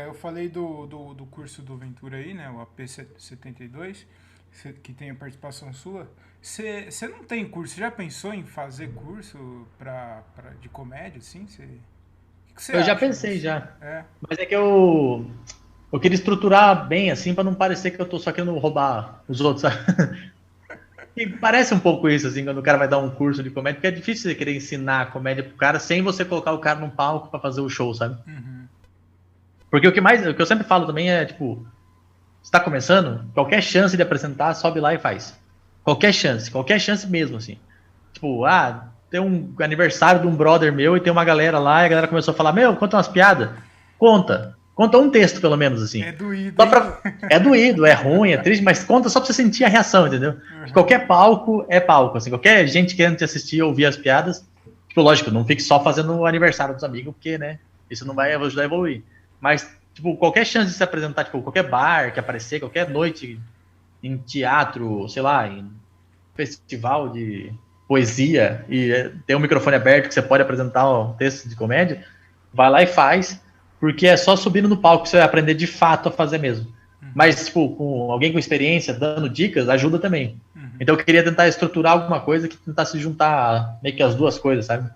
Eu falei do curso do Ventura aí, né, o AP72, que tem a participação sua. Você não tem curso? Você já pensou em fazer curso de comédia, assim? O que você Eu já acha pensei disso? já, mas é que eu queria estruturar bem, assim, pra não parecer que eu tô só querendo roubar os outros, sabe? E parece um pouco isso, assim, quando o cara vai dar um curso de comédia, porque é difícil você querer ensinar a comédia pro cara sem você colocar o cara num palco pra fazer o show, sabe? Porque o que eu sempre falo também é, tipo, você tá começando, qualquer chance de apresentar, sobe lá e faz. Qualquer chance mesmo, assim. Tipo, tem um aniversário de um brother meu e tem uma galera lá, e a galera começou a falar, meu, conta umas piadas. Conta um texto, pelo menos, assim. É doído, hein? É doído, é ruim, é triste, mas conta só pra você sentir a reação, entendeu? Qualquer palco é palco, assim, qualquer gente querendo te assistir, ouvir as piadas. Tipo, lógico, não fique só fazendo o aniversário dos amigos, porque, né, isso não vai ajudar a evoluir. Mas, tipo, qualquer chance de se apresentar, tipo, qualquer bar que aparecer, qualquer noite em teatro, sei lá, em festival de poesia e tem um microfone aberto que você pode apresentar um texto de comédia, vai lá e faz, porque é só subindo no palco que você vai aprender de fato a fazer mesmo. Mas, tipo, com alguém com experiência dando dicas, ajuda também. Então eu queria tentar estruturar alguma coisa que tentasse juntar meio que as duas coisas, sabe?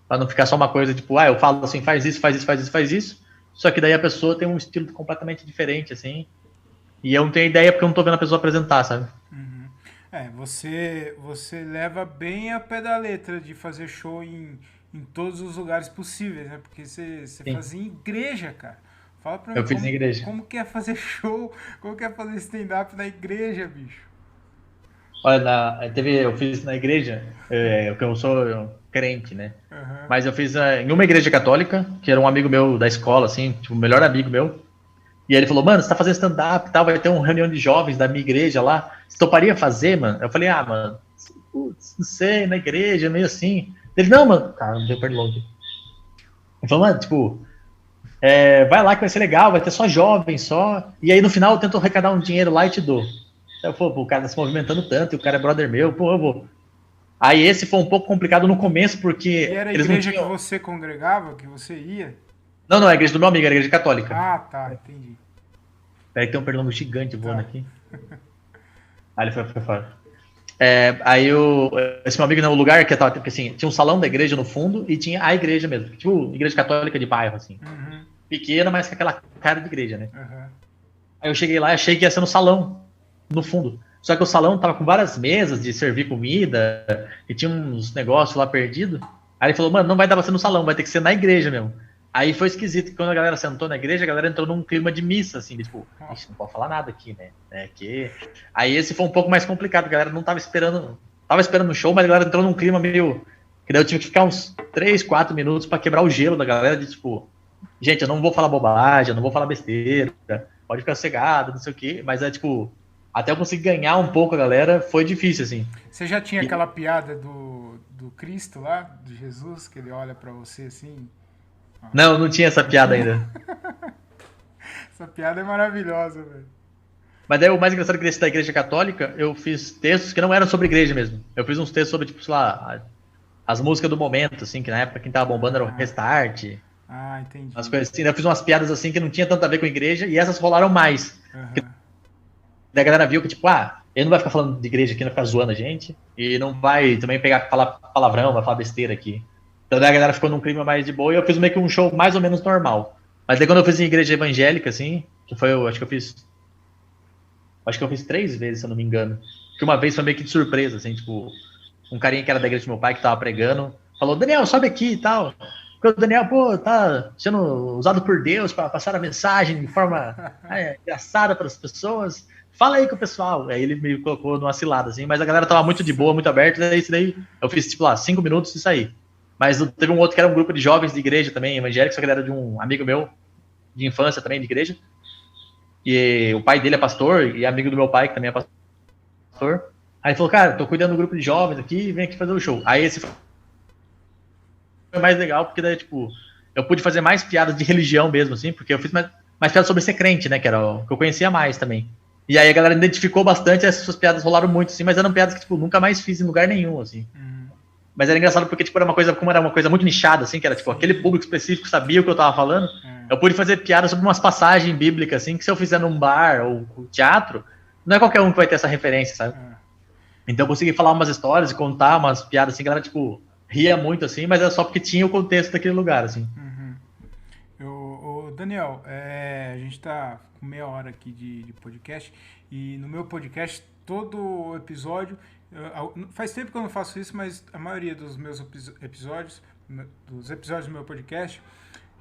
Pra não ficar só uma coisa, tipo, eu falo assim, faz isso, faz isso, faz isso, faz isso, só que daí a pessoa tem um estilo completamente diferente, assim, e eu não tenho ideia porque eu não tô vendo a pessoa apresentar, sabe? Você leva bem a pé da letra de fazer show em todos os lugares possíveis, né? Porque você fazia em igreja, cara. Fala pra mim Eu fiz na igreja. como que é fazer show, como que é fazer stand-up na igreja, bicho. Olha, eu fiz na igreja, porque eu sou crente, né? Mas eu fiz em uma igreja católica, que era um amigo meu da escola, assim, tipo, o melhor amigo meu. E aí ele falou, mano, você tá fazendo stand-up e tal, vai ter uma reunião de jovens da minha igreja lá. Você toparia fazer, mano? Eu falei, mano, putz, não sei, na igreja, meio assim. Ele, não, mano, cara, não deu perto longe. Ele falou, mano, tipo, vai lá que vai ser legal, vai ter só jovens, só. E aí no final eu tento arrecadar um dinheiro lá e te dou. Aí eu falei, pô, o cara tá se movimentando tanto, e o cara é brother meu, pô, eu vou. Aí esse foi um pouco complicado no começo, porque E era a eles não igreja tinham... que você congregava, que você ia? Não, é a igreja do meu amigo, é a igreja católica. Ah, tá, entendi. Peraí que tem um pernilongo gigante voando aqui. Ele foi fora. Aí esse meu amigo, no lugar que tava, porque assim, tinha um salão da igreja no fundo e tinha a igreja mesmo, tipo, igreja católica de bairro, assim. Uhum. Pequena, mas com aquela cara de igreja, né? Uhum. Aí eu cheguei lá e achei que ia ser no salão, no fundo. Só que o salão tava com várias mesas de servir comida e tinha uns negócios lá perdido. Aí ele falou, mano, não vai dar pra ser no salão, vai ter que ser na igreja mesmo. Aí foi esquisito, que quando a galera sentou na igreja, a galera entrou num clima de missa, assim, de, tipo, ixi, não pode falar nada aqui, né? Aí esse foi um pouco mais complicado, a galera não tava esperando o show, mas a galera entrou num clima meio, que daí eu tive que ficar uns 3, 4 minutos pra quebrar o gelo da galera, de tipo, gente, eu não vou falar bobagem, eu não vou falar besteira, pode ficar cegado, não sei o quê, mas é tipo, até eu conseguir ganhar um pouco a galera, foi difícil, assim. Você já tinha aquela piada do Cristo lá, de Jesus, que ele olha pra você assim? Não, não tinha essa piada ainda. Essa piada é maravilhosa, velho. Mas daí o mais engraçado é que desse da igreja católica, eu fiz textos que não eram sobre igreja mesmo. Eu fiz uns textos sobre, tipo, sei lá, as músicas do momento, assim, que na época quem tava bombando era o Restart, Entendi. as coisas assim. Daí eu fiz umas piadas assim que não tinha tanto a ver com a igreja, e essas rolaram mais. Uhum. Daí a galera viu que, tipo, ele não vai ficar falando de igreja aqui, não vai ficar zoando a gente, e não vai também pegar, falar palavrão, vai falar besteira aqui. Então daí a galera ficou num clima mais de boa, e eu fiz meio que um show mais ou menos normal. Mas daí quando eu fiz em igreja evangélica, assim, que foi, eu acho que eu fiz 3 vezes, se eu não me engano. Que uma vez foi meio que de surpresa, assim, tipo, um carinha que era da igreja do meu pai, que tava pregando, falou, Daniel, sobe aqui e tal. Porque o Daniel, pô, tá sendo usado por Deus para passar a mensagem de forma engraçada para as pessoas. Fala aí com o pessoal. Aí ele me colocou numa cilada, assim, mas a galera tava muito de boa, muito aberta, daí isso daí eu fiz, tipo, lá, 5 minutos e saí. Mas teve um outro que era um grupo de jovens de igreja também, evangélico, só que ele era de um amigo meu, de infância também, de igreja. E o pai dele é pastor, e amigo do meu pai, que também é pastor. Aí ele falou, cara, tô cuidando do grupo de jovens aqui, vem aqui fazer o show. Aí esse foi mais legal, porque daí, tipo, eu pude fazer mais piadas de religião mesmo, assim, porque eu fiz mais piadas sobre ser crente, né, que era o que eu conhecia mais também. E aí a galera identificou bastante, essas piadas rolaram muito, assim, mas eram piadas que, tipo, nunca mais fiz em lugar nenhum, assim. Uhum. Mas era engraçado porque, tipo, como era uma coisa muito nichada, assim, que era, tipo, aquele público específico sabia o que eu tava falando, eu pude fazer piadas sobre umas passagens bíblicas, assim, que se eu fizer num bar ou teatro, não é qualquer um que vai ter essa referência, sabe? Então eu consegui falar umas histórias e contar umas piadas, assim, que a galera, tipo, ria muito, assim, mas era só porque tinha o contexto daquele lugar, assim. Daniel, a gente tá com meia hora aqui de podcast, e no meu podcast, todo episódio, faz tempo que eu não faço isso, mas a maioria dos meus episódios, dos episódios do meu podcast,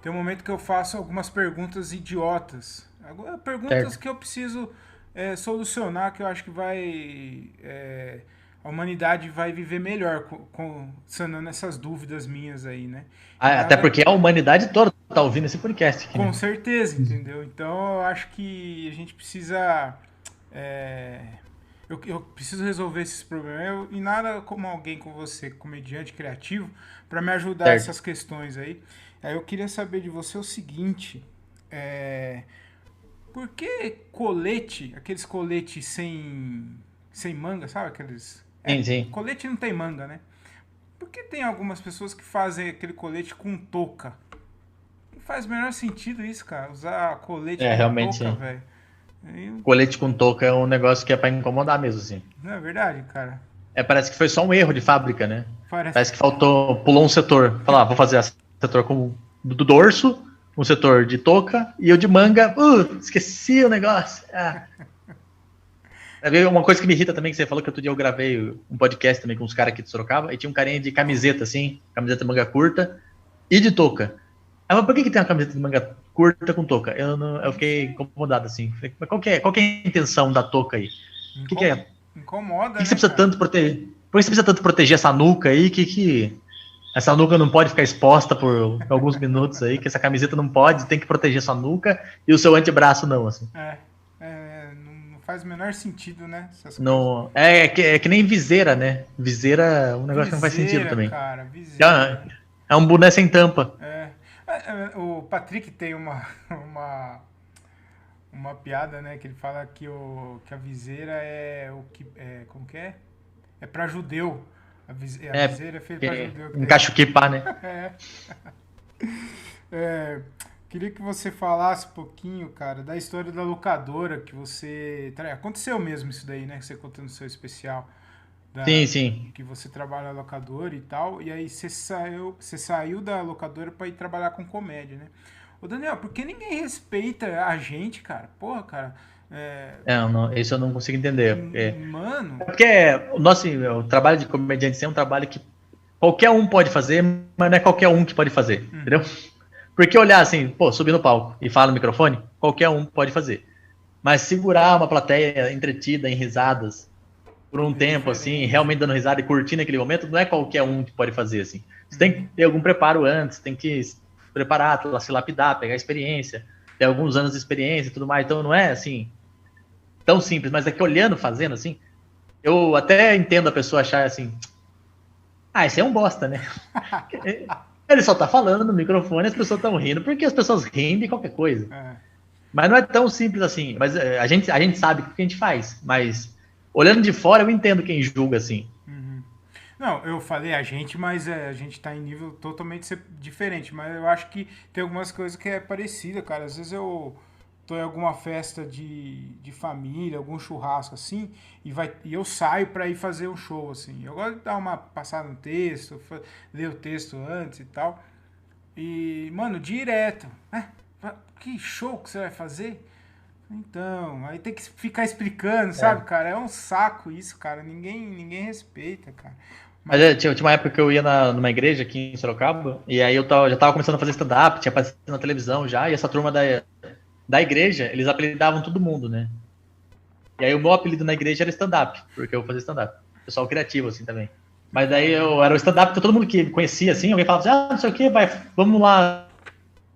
tem um momento que eu faço algumas perguntas idiotas. Perguntas Certo. que eu preciso solucionar, que eu acho que a humanidade vai viver melhor sanando essas dúvidas minhas aí, né? E Até porque a humanidade toda tá ouvindo esse podcast aqui, com né? certeza, entendeu? Então eu acho que a gente precisa. Eu preciso resolver esses problemas. E nada como alguém como você, comediante criativo, para me ajudar Certo. essas questões aí. Aí eu queria saber de você o seguinte: por que colete, aqueles coletes sem manga, sabe? Sim, sim. Colete não tem manga, né? Por que tem algumas pessoas que fazem aquele colete com touca? Não faz o menor sentido isso, cara. Usar colete com touca, Realmente, velho. colete com touca é um negócio que é pra incomodar mesmo, assim. Não é verdade, cara? Parece que foi só um erro de fábrica, né? Parece. Parece que pulou um setor. Falar, vou fazer setor do dorso, um setor de touca e o de manga. Esqueci o negócio. Uma coisa que me irrita também, que você falou que outro dia eu gravei um podcast também com uns caras aqui de Sorocaba, e tinha um carinha de camiseta, assim, camiseta manga curta e de touca. Aí, mas por que tem uma camiseta de manga curta com touca? Eu fiquei incomodado, assim. Falei, mas qual que é a intenção da touca aí? O que é? Incomoda, Por que né, você precisa cara? tanto proteger? Por que você precisa tanto proteger essa nuca aí? Que essa nuca não pode ficar exposta por alguns minutos aí, que essa camiseta não pode, tem que proteger sua nuca e o seu antebraço não, assim. Não faz o menor sentido, né? Essas Não, é que nem viseira, né? Viseira é um negócio que não faz sentido também. Cara, viseira. É um boné sem tampa. O Patrick tem uma piada, né? Que ele fala que a viseira é o que. Como que é? É pra judeu. A viseira é feita pra judeu. Um cachuquipá, né? Queria que você falasse um pouquinho, cara, da história da locadora que você. Aconteceu mesmo isso daí, né? Que você contou no seu especial. Sim, sim. que você trabalha na locadora e tal, e aí você saiu da locadora pra ir trabalhar com comédia, né? Ô Daniel, por que ninguém respeita a gente, cara? Porra, cara, é, Não, isso eu não consigo entender. mano, Porque o trabalho de comediante é um trabalho que qualquer um pode fazer, mas não é qualquer um que pode fazer, entendeu? Porque olhar assim, pô, subir no palco e falar no microfone, qualquer um pode fazer. Mas segurar uma plateia entretida em risadas por um é tempo, assim, diferente. realmente dando risada e curtindo aquele momento, não é qualquer um que pode fazer, assim. Você tem que ter algum preparo antes, tem que se preparar, se lapidar, pegar experiência, ter alguns anos de experiência e tudo mais. Então não é, assim, tão simples, mas é que olhando, fazendo, assim, eu até entendo a pessoa achar, assim, esse é um bosta, né? Ele só tá falando no microfone, as pessoas estão rindo, porque as pessoas riem de qualquer coisa. É. Mas não é tão simples assim. Mas a gente sabe o que a gente faz. Mas olhando de fora, eu entendo quem julga assim. Não, eu falei a gente, mas a gente tá em nível totalmente diferente. Mas eu acho que tem algumas coisas que é parecida, cara. Às vezes eu tô em alguma festa de família, algum churrasco assim, e eu saio pra ir fazer um show, assim. Eu gosto de dar uma passada no texto, ler o texto antes e tal. E, mano, direto. Que show que você vai fazer? Então, aí tem que ficar explicando, É. sabe, cara? É um saco isso, cara. Ninguém respeita, cara. Mas Mas, tinha uma época que eu ia numa igreja aqui em Sorocaba, e aí já tava começando a fazer stand-up, tinha aparecido na televisão já, e essa turma da igreja, eles apelidavam todo mundo, né? E aí o meu apelido na igreja era stand-up, porque eu fazia stand-up. Pessoal criativo, assim, também. Mas daí eu era o stand-up, então todo mundo que me conhecia, assim, alguém falava assim, não sei o que, vamos lá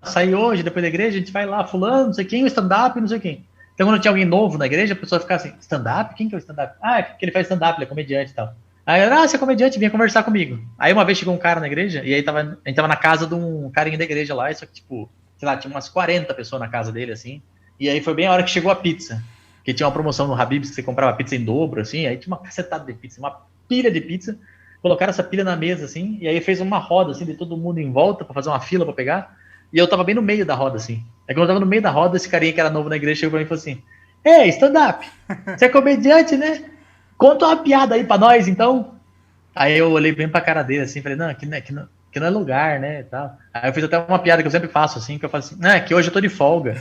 sair hoje, depois da igreja, a gente vai lá, fulano, não sei quem, o stand-up, não sei quem. Então, quando tinha alguém novo na igreja, a pessoa ficava assim, stand-up? Quem que é o stand-up? É que ele faz stand-up, ele é comediante e tal. Aí eu, você é comediante, vinha conversar comigo. Aí uma vez chegou um cara na igreja, e aí a gente tava na casa de um carinha da igreja lá, só que, tipo, sei lá, tinha umas 40 pessoas na casa dele, assim. E aí foi bem a hora que chegou a pizza. Que tinha uma promoção no Habib's que você comprava pizza em dobro, assim, aí tinha uma cacetada de pizza, uma pilha de pizza. Colocaram essa pilha na mesa, assim, e aí fez uma roda, assim, de todo mundo em volta pra fazer uma fila pra pegar. E eu tava bem no meio da roda, assim. Aí quando eu tava no meio da roda, esse carinha que era novo na igreja chegou pra mim e falou assim: Ei, stand-up, você é comediante, né? Conta uma piada aí pra nós, então. Aí eu olhei bem pra cara dele, assim, falei, não, aqui não é lugar, né, e tal. Aí eu fiz até uma piada que eu sempre faço, assim, que eu falo assim, não, é que hoje eu tô de folga.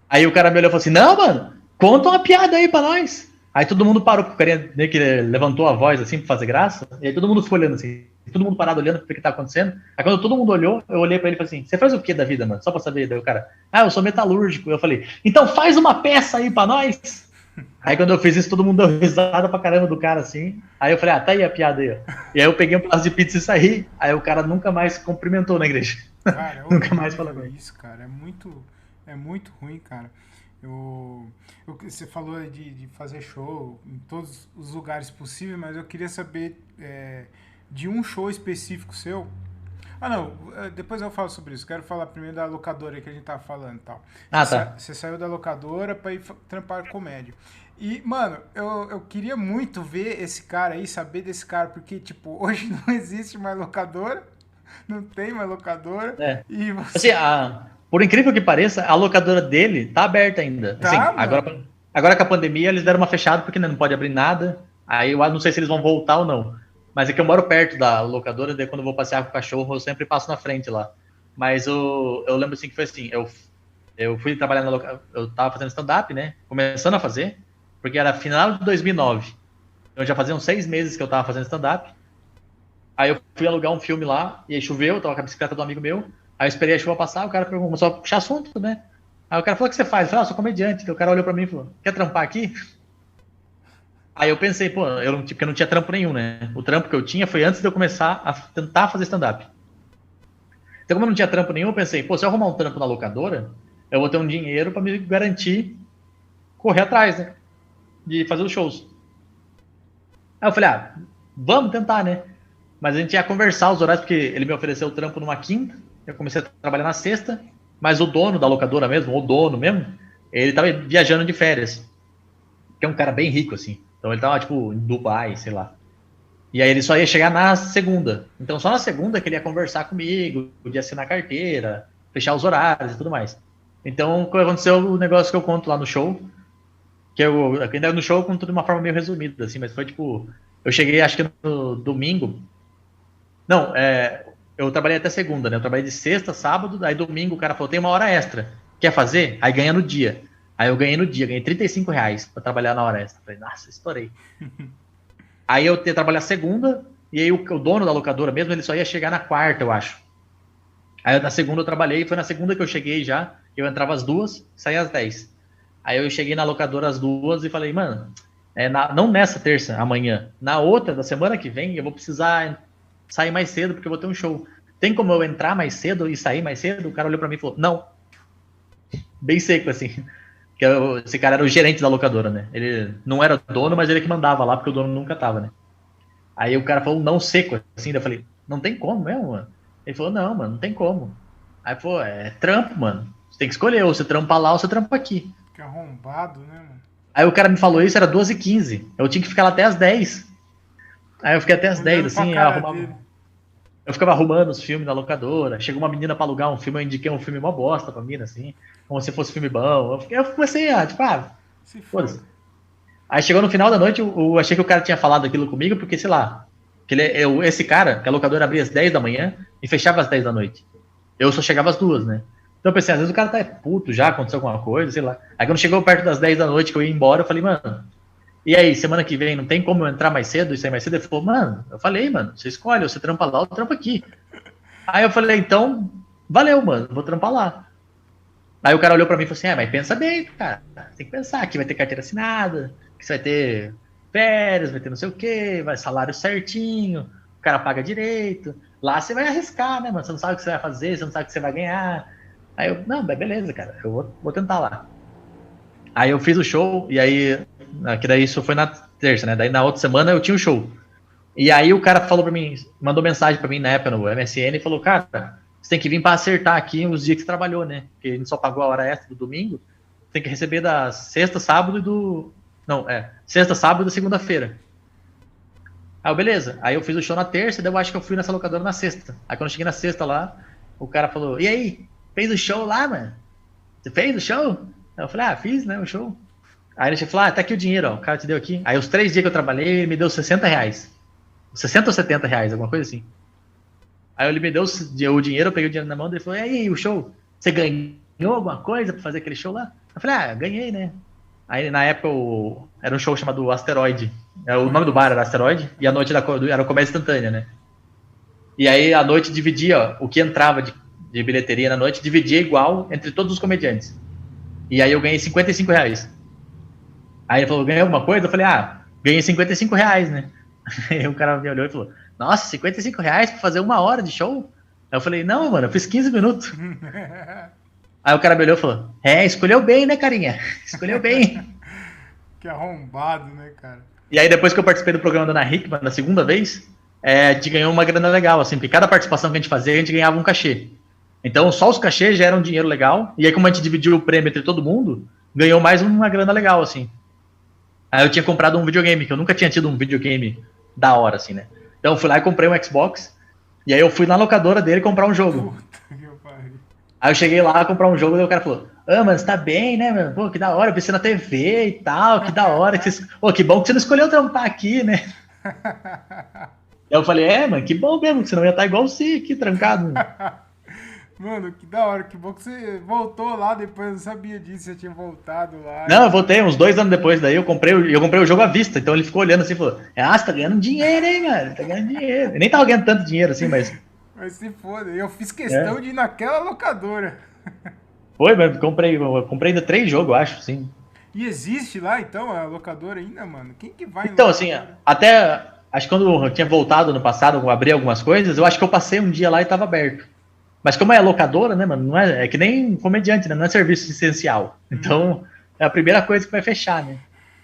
Aí o cara me olhou e falou assim, não, mano, conta uma piada aí pra nós. Aí todo mundo parou, porque o carinha meio que levantou a voz, assim, pra fazer graça, e aí todo mundo ficou olhando, assim, todo mundo parado olhando pro que tá acontecendo. Aí quando todo mundo olhou, eu olhei pra ele e falei assim, você faz o que da vida, mano? Só pra saber. Daí o cara, eu sou metalúrgico. Eu falei, então faz uma peça aí pra nós. Aí quando eu fiz isso, todo mundo deu risada pra caramba do cara, assim. Aí eu falei, tá aí a piada aí, ó. E aí eu peguei um pedaço de pizza e saí. Aí o cara nunca mais cumprimentou na igreja. cara, é Nunca mais falou com horrível ele. isso, cara. É muito ruim, cara. Você falou de fazer show em todos os lugares possíveis, mas eu queria saber de um show específico seu. Ah, não, depois eu falo sobre isso. Quero falar primeiro da locadora que a gente tava falando e tal. Ah, tá. Você saiu da locadora pra ir trampar comédia. E, mano, eu queria muito ver esse cara aí, saber desse cara, porque, tipo, hoje não existe mais locadora, não tem mais locadora, É. e Assim, você. por incrível que pareça, a locadora dele tá aberta ainda. Tá, Assim, mano. agora com a pandemia eles deram uma fechada porque não pode abrir nada. Aí eu não sei se eles vão voltar ou não. Mas é que eu moro perto da locadora, daí quando eu vou passear com o cachorro, eu sempre passo na frente lá. Mas eu lembro assim que foi assim, eu fui trabalhar na locadora, eu tava fazendo stand-up, né? Começando a fazer, porque era final de 2009. Então já fazia uns 6 meses que eu tava fazendo stand-up. Aí eu fui alugar um filme lá, e aí choveu, eu tava com a bicicleta do amigo meu. Aí eu esperei a chuva passar, o cara começou a puxar assunto, né? Aí o cara falou, o que você faz? Eu falei, sou comediante. Então o cara olhou pra mim e falou, quer trampar aqui? Aí eu pensei, pô, porque eu não tinha trampo nenhum, né? O trampo que eu tinha foi antes de eu começar a tentar fazer stand-up. Então como eu não tinha trampo nenhum, eu pensei, pô, se eu arrumar um trampo na locadora, eu vou ter um dinheiro pra me garantir correr atrás, né? De fazer os shows. Aí eu falei, vamos tentar, né? Mas a gente ia conversar os horários, porque ele me ofereceu o trampo numa quinta, eu comecei a trabalhar na sexta, mas o dono da locadora mesmo, o dono mesmo, ele tava viajando de férias, que é um cara bem rico, assim. Então ele tava, tipo, em Dubai, sei lá. E aí ele só ia chegar na segunda. Então só na segunda que ele ia conversar comigo, podia assinar carteira, fechar os horários e tudo mais. Então, quando aconteceu o negócio que eu conto lá no show, que eu ainda no show com tudo de uma forma meio resumida, assim, mas foi tipo, eu cheguei acho que no domingo, não, eu trabalhei até segunda, né? Eu trabalhei de sexta, sábado, aí domingo o cara falou, tem uma hora extra, quer fazer? Aí ganha no dia. Aí eu ganhei no dia, ganhei R$ 35 pra trabalhar na hora extra. Falei, nossa, estourei. Aí eu ia trabalhar segunda, e aí o dono da locadora mesmo, ele só ia chegar na quarta, eu acho. Aí na segunda eu trabalhei, foi na segunda que eu cheguei já, eu entrava às 2, saía às 10. Aí eu cheguei na locadora às 2 e falei, mano, não nessa terça, amanhã, na outra, da semana que vem, eu vou precisar sair mais cedo, porque eu vou ter um show. Tem como eu entrar mais cedo e sair mais cedo? O cara olhou pra mim e falou, não. Bem seco, assim. Esse cara era o gerente da locadora, né? Ele não era dono, mas ele que mandava lá, porque o dono nunca tava, né? Aí o cara falou não seco, assim, daí eu falei, não tem como mesmo, mano. Ele falou, não, mano, não tem como. Aí, pô, é trampo, mano. Você tem que escolher, ou você trampa lá ou você trampa aqui. Que arrombado, né, mano? Aí o cara me falou isso, era 2h15. Eu tinha que ficar lá até as 10. Aí eu fiquei até as 10, assim, eu ficava arrumando os filmes na locadora. Chegou uma menina pra alugar um filme, eu indiquei um filme mó bosta pra mina, assim, como se fosse filme bom. Eu comecei a, tipo, se foda-se. Aí chegou no final da noite, eu achei que o cara tinha falado aquilo comigo, porque, sei lá, esse cara, que a locadora abria às 10 da manhã e fechava às 10 da noite. Eu só chegava às 2, né? Então eu pensei, às vezes o cara tá puto já, aconteceu alguma coisa, sei lá. Aí quando chegou perto das 10 da noite que eu ia embora, eu falei, mano, e aí, semana que vem não tem como eu entrar mais cedo e sair mais cedo? Ele falou, mano, eu falei, mano, você escolhe, ou você trampa lá ou trampa aqui. Aí eu falei, então, valeu, mano, vou trampar lá. Aí o cara olhou pra mim e falou assim, mas pensa bem, cara, tem que pensar que vai ter carteira assinada, que você vai ter férias, vai ter não sei o quê, vai salário certinho, o cara paga direito. Lá você vai arriscar, né, mano? Você não sabe o que você vai fazer, você não sabe o que você vai ganhar. Aí eu, não, beleza, cara, eu vou tentar lá. Aí eu fiz o show, e aí, que daí isso foi na terça, né? Daí na outra semana eu tinha o show. E aí o cara falou pra mim, mandou mensagem pra mim na época no MSN e falou, cara, você tem que vir pra acertar aqui os dias que você trabalhou, né? Porque a gente só pagou a hora extra do domingo, tem que receber da sexta, sábado e do... Não, sexta, sábado e segunda-feira. Aí eu, beleza. Aí eu fiz o show na terça, daí eu acho que eu fui nessa locadora na sexta. Aí quando eu cheguei na sexta lá, o cara falou, e aí, fez o show lá, mano? Você fez o show? Aí eu falei, fiz, né, o show. Aí ele falou, tá aqui o dinheiro, ó, o cara te deu aqui. Aí os 3 dias que eu trabalhei, ele me deu R$60. 60 ou R$70, alguma coisa assim. Aí ele me deu o dinheiro, eu peguei o dinheiro na mão dele e falou, e aí, o show? Você ganhou alguma coisa pra fazer aquele show lá? Eu falei, ganhei, né? Aí na época era um show chamado Asteroide. O nome do bar era Asteroide, e a noite era comédia instantânea, né? E aí a noite dividia, o que entrava de bilheteria na noite, dividia igual entre todos os comediantes. E aí eu ganhei R$55. Aí ele falou, ganhei alguma coisa? Eu falei, ganhei R$55, né? Aí o cara me olhou e falou, nossa, R$55 pra fazer 1 hora de show? Aí eu falei, não, mano, eu fiz 15 minutos. Aí o cara me olhou e falou, escolheu bem, né, carinha? Escolheu bem. Que arrombado, né, cara? E aí depois que eu participei do programa da Ana Hickman, na segunda vez, a gente ganhou uma grana legal, assim, porque cada participação que a gente fazia, a gente ganhava um cachê. Então só os cachês já eram dinheiro legal, e aí como a gente dividiu o prêmio entre todo mundo, ganhou mais uma grana legal, assim. Aí eu tinha comprado um videogame, que eu nunca tinha tido um videogame da hora, assim, né? Então eu fui lá e comprei um Xbox, e aí eu fui na locadora dele comprar um jogo. Puta que pariu. Aí eu cheguei lá a comprar um jogo, e o cara falou, mano, você tá bem, né, mano? Pô, que da hora, eu vi você na TV e tal, que da hora. Que bom que você não escolheu trampar aqui, né? Eu falei, mano, que bom mesmo, que você não ia estar igual você aqui, trancado. Mano, que da hora, que bom que você voltou lá depois, eu não sabia disso, você tinha voltado lá. Não, eu voltei uns 2 anos depois, daí eu comprei o jogo à vista, então ele ficou olhando assim e falou, você tá ganhando dinheiro, hein, mano, tá ganhando dinheiro. Eu nem tava ganhando tanto dinheiro assim, mas... Mas se foda, eu fiz questão de ir naquela locadora. Foi, mas eu comprei ainda 3 jogos, eu acho, sim. E existe lá, então, a locadora ainda, mano? Quem que vai então, assim, até, acho que quando eu tinha voltado no passado, eu abri algumas coisas, eu acho que eu passei um dia lá e tava aberto. Mas como é locadora, né, mano, não é que nem comediante, né, não é serviço essencial. Então, é a primeira coisa que vai fechar, né.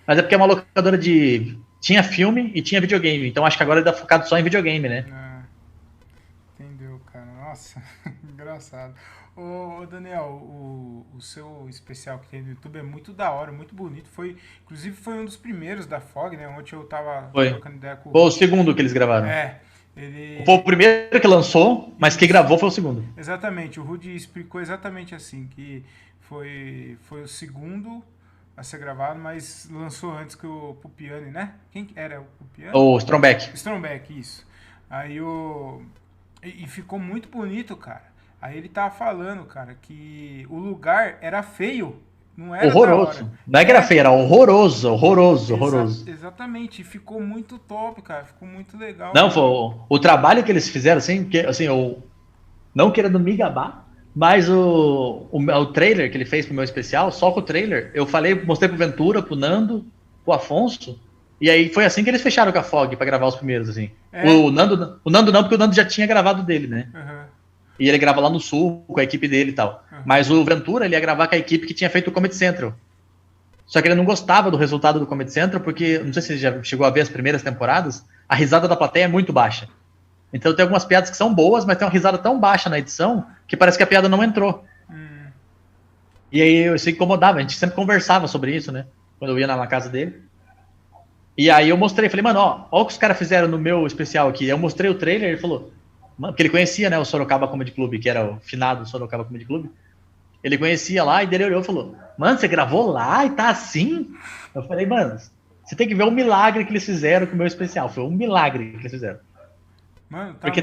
Mas é porque é uma locadora tinha filme e tinha videogame, então acho que agora ele tá focado só em videogame, né. Entendeu, cara, nossa, engraçado. Ô Daniel, o seu especial que tem no YouTube é muito da hora, muito bonito. Inclusive foi um dos primeiros da FOG, né? Ontem eu tava trocando ideia com Foi o segundo que eles gravaram. Foi o primeiro que lançou, mas que gravou foi o segundo. Exatamente, o Rudy explicou exatamente assim, que foi o segundo a ser gravado, mas lançou antes que o Pupiani, né? Quem era o Pupiani? O Strombeck. Strombeck, isso. Aí o... E ficou muito bonito, cara. Aí ele tava falando, cara, que o lugar era feio, não era da hora. Horroroso. Não é que era feio, era horroroso, horroroso, horroroso. Exatamente, ficou muito top, cara. Ficou muito legal. Não, foi o trabalho que eles fizeram, assim, que, assim, eu não querendo me gabar, mas o trailer que ele fez pro meu especial, só com o trailer, eu falei, mostrei pro Ventura, pro Nando, pro Afonso, e aí foi assim que eles fecharam com a Fog pra gravar os primeiros, assim. É. O Nando não, porque o Nando já tinha gravado dele, né? Uhum. E ele grava lá no Sul, com a equipe dele e tal. Uhum. Mas o Ventura, ele ia gravar com a equipe que tinha feito o Comedy Central. Só que ele não gostava do resultado do Comedy Central, porque, não sei se você já chegou a ver as primeiras temporadas, a risada da plateia é muito baixa. Então tem algumas piadas que são boas, mas tem uma risada tão baixa na edição que parece que a piada não entrou. E aí isso incomodava, a gente sempre conversava sobre isso, né? Quando eu ia na casa dele. E aí eu mostrei, falei, mano, ó o que os caras fizeram no meu especial aqui. Eu mostrei o trailer, ele falou, mano, porque ele conhecia, né, o Sorocaba Comedy Club, que era o finado Sorocaba Comedy Club. Ele conhecia lá, e dele olhou e falou, mano, você gravou lá e tá assim? Eu falei, mano, você tem que ver o milagre que eles fizeram com o meu especial. Foi um milagre que eles fizeram. Mano, porque